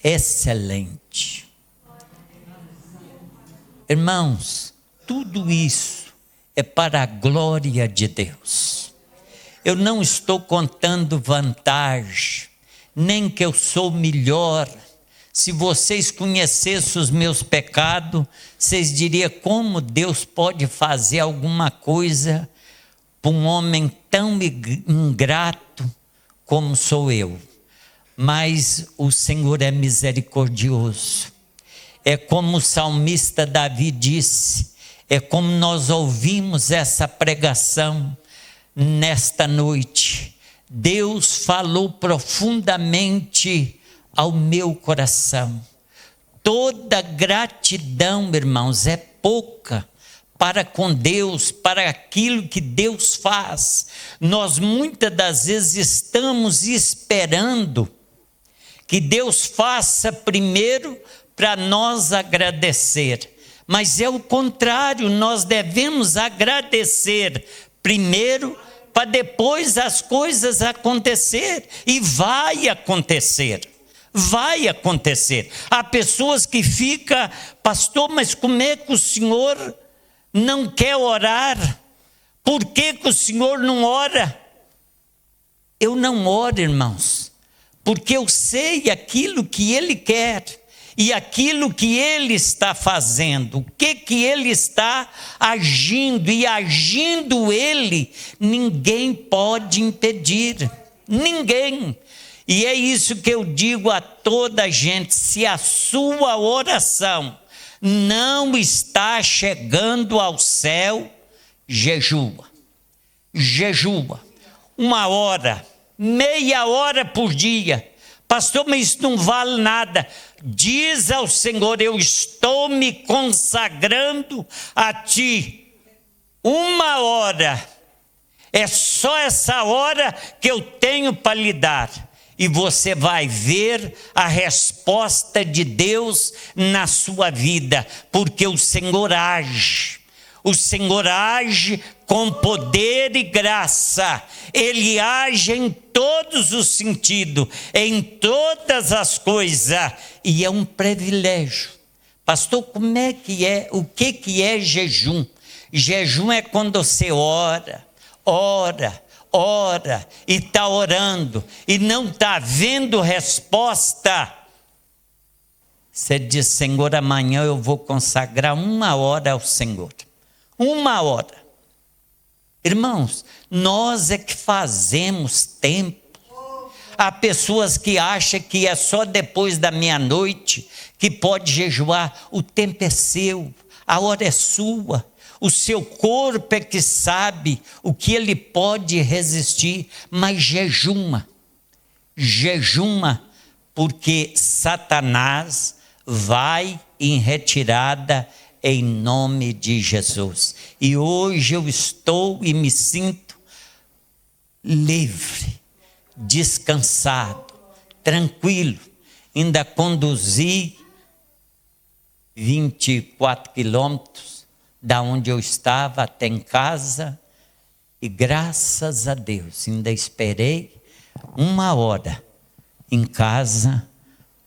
Excelente. Irmãos, tudo isso é para a glória de Deus. Eu não estou contando vantagem, nem que eu sou melhor. Se vocês conhecessem os meus pecados, vocês diriam como Deus pode fazer alguma coisa para um homem tão ingrato como sou eu. Mas o Senhor é misericordioso. É como o salmista Davi disse, é como nós ouvimos essa pregação nesta noite. Deus falou profundamente ao meu coração. Toda gratidão, irmãos, é pouca para com Deus, para aquilo que Deus faz. Nós muitas das vezes estamos esperando que Deus faça primeiro para nós agradecer. Mas é o contrário, nós devemos agradecer primeiro para depois as coisas acontecer. E vai acontecer. Vai acontecer. Há pessoas que ficam, pastor, mas como é que o senhor não quer orar? Por que que o senhor não ora? Eu não oro, irmãos, porque eu sei aquilo que Ele quer e aquilo que Ele está fazendo, o que Ele está agindo, e agindo Ele, ninguém pode impedir, ninguém. E é isso que eu digo a toda a gente: se a sua oração não está chegando ao céu, jejua. Jejua. 1 hora, meia hora por dia. Pastor, mas isso não vale nada. Diz ao Senhor: eu estou me consagrando a Ti. 1 hora. É só essa hora que eu tenho para lhe dar. E você vai ver a resposta de Deus na sua vida, porque o Senhor age. O Senhor age com poder e graça. Ele age em todos os sentidos, em todas as coisas. E é um privilégio. Pastor, como é que é? O que é jejum? Jejum é quando você ora e está orando e não está vendo resposta. Você diz: Senhor, amanhã eu vou consagrar 1 hora ao Senhor. 1 hora. Irmãos, nós é que fazemos tempo. Há pessoas que acham que é só depois da meia-noite que pode jejuar. O tempo é seu, a hora é sua. O seu corpo é que sabe o que ele pode resistir, mas jejuma. Jejuma, porque Satanás vai em retirada em nome de Jesus. E hoje eu estou e me sinto livre, descansado, tranquilo. Ainda conduzi 24 quilômetros da onde eu estava até em casa, e graças a Deus ainda esperei 1 hora em casa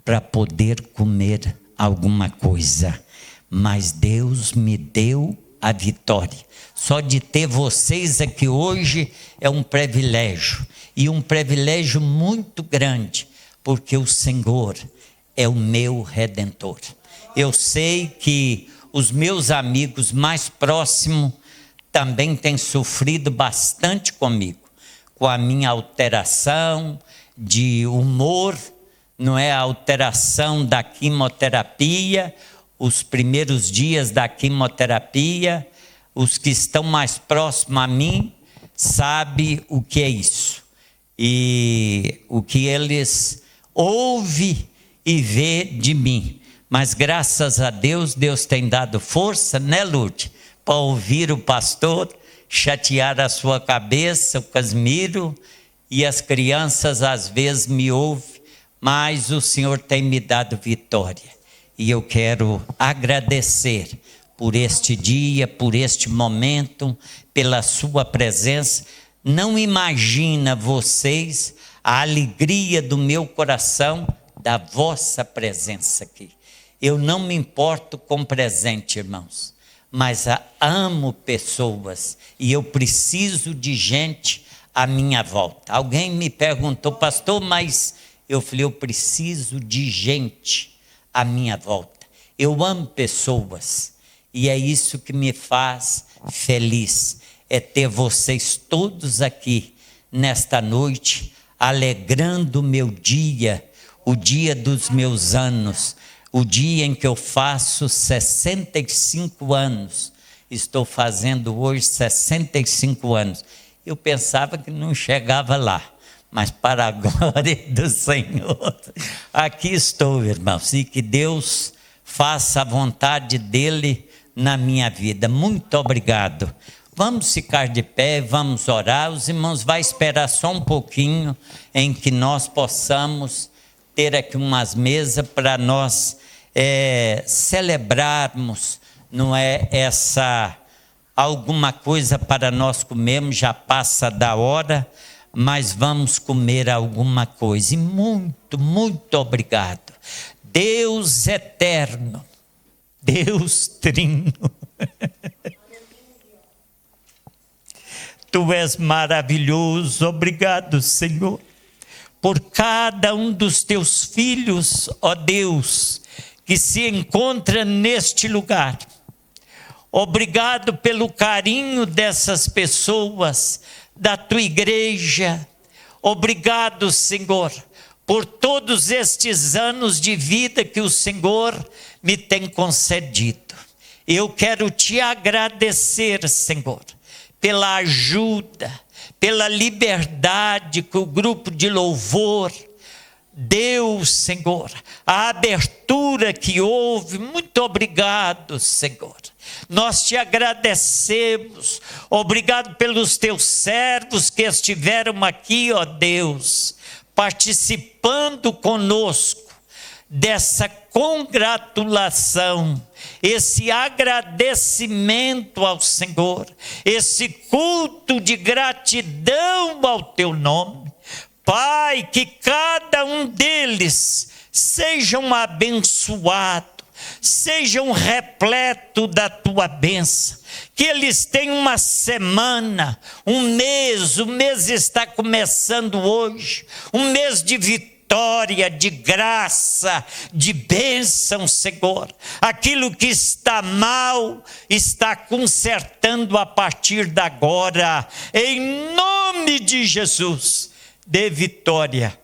para poder comer alguma coisa. Mas Deus me deu a vitória. Só de ter vocês aqui hoje é um privilégio, e um privilégio muito grande, porque o Senhor é o meu Redentor. Eu sei que os meus amigos mais próximos também têm sofrido bastante comigo, com a minha alteração de humor, não é? A alteração da quimioterapia, os primeiros dias da quimioterapia. Os que estão mais próximos a mim sabem o que é isso, e o que eles ouvem e vê de mim. Mas graças a Deus, Deus tem dado força, né, Lourdes? Para ouvir o pastor, chatear a sua cabeça, o Casimiro, e as crianças às vezes me ouvem, mas o Senhor tem me dado vitória. E eu quero agradecer por este dia, por este momento, pela sua presença. Não imagina vocês a alegria do meu coração, da vossa presença aqui. Eu não me importo com presente, irmãos, mas amo pessoas e eu preciso de gente à minha volta. Alguém me perguntou: pastor, mas eu falei: eu preciso de gente à minha volta. Eu amo pessoas e é isso que me faz feliz, é ter vocês todos aqui nesta noite, alegrando o meu dia, o dia dos meus anos, o dia em que eu faço 65 anos. Estou fazendo hoje 65 anos. Eu pensava que não chegava lá, mas para a glória do Senhor, aqui estou, irmãos, e que Deus faça a vontade dEle na minha vida. Muito obrigado. Vamos ficar de pé, vamos orar. Os irmãos vão esperar só um pouquinho em que nós possamos ter aqui umas mesas para nós celebrarmos, não é, alguma coisa para nós comermos, já passa da hora, mas vamos comer alguma coisa. E muito, muito obrigado. Deus eterno, Deus trino, Tu és maravilhoso. Obrigado, Senhor, por cada um dos Teus filhos, ó Deus, que se encontra neste lugar. Obrigado pelo carinho dessas pessoas, da Tua igreja. Obrigado, Senhor, por todos estes anos de vida que o Senhor me tem concedido. Eu quero Te agradecer, Senhor, pela ajuda, pela liberdade que o grupo de louvor deu, Senhor, a abertura que houve. Muito obrigado, Senhor. Nós Te agradecemos. Obrigado pelos Teus servos que estiveram aqui, ó Deus, participando conosco dessa congratulação, esse agradecimento ao Senhor, esse culto de gratidão ao Teu nome. Pai, que cada um deles sejam abençoados, sejam repletos da Tua bênção, que eles tenham uma semana, um mês, o mês está começando hoje, um mês de vitória, de graça, de bênção, Senhor. Aquilo que está mal, está consertando a partir de agora, em nome de Jesus. Dê vitória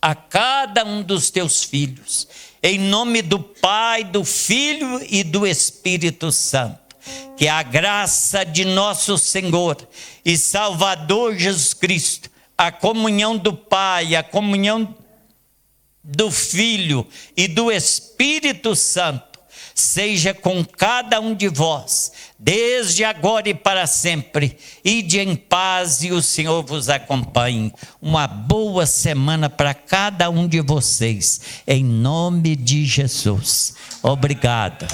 a cada um dos Teus filhos, em nome do Pai, do Filho e do Espírito Santo. Que a graça de nosso Senhor e Salvador Jesus Cristo, a comunhão do Pai, a comunhão do Filho e do Espírito Santo, seja com cada um de vós, desde agora e para sempre. Ide em paz e o Senhor vos acompanhe. Uma boa semana para cada um de vocês, em nome de Jesus. Obrigado.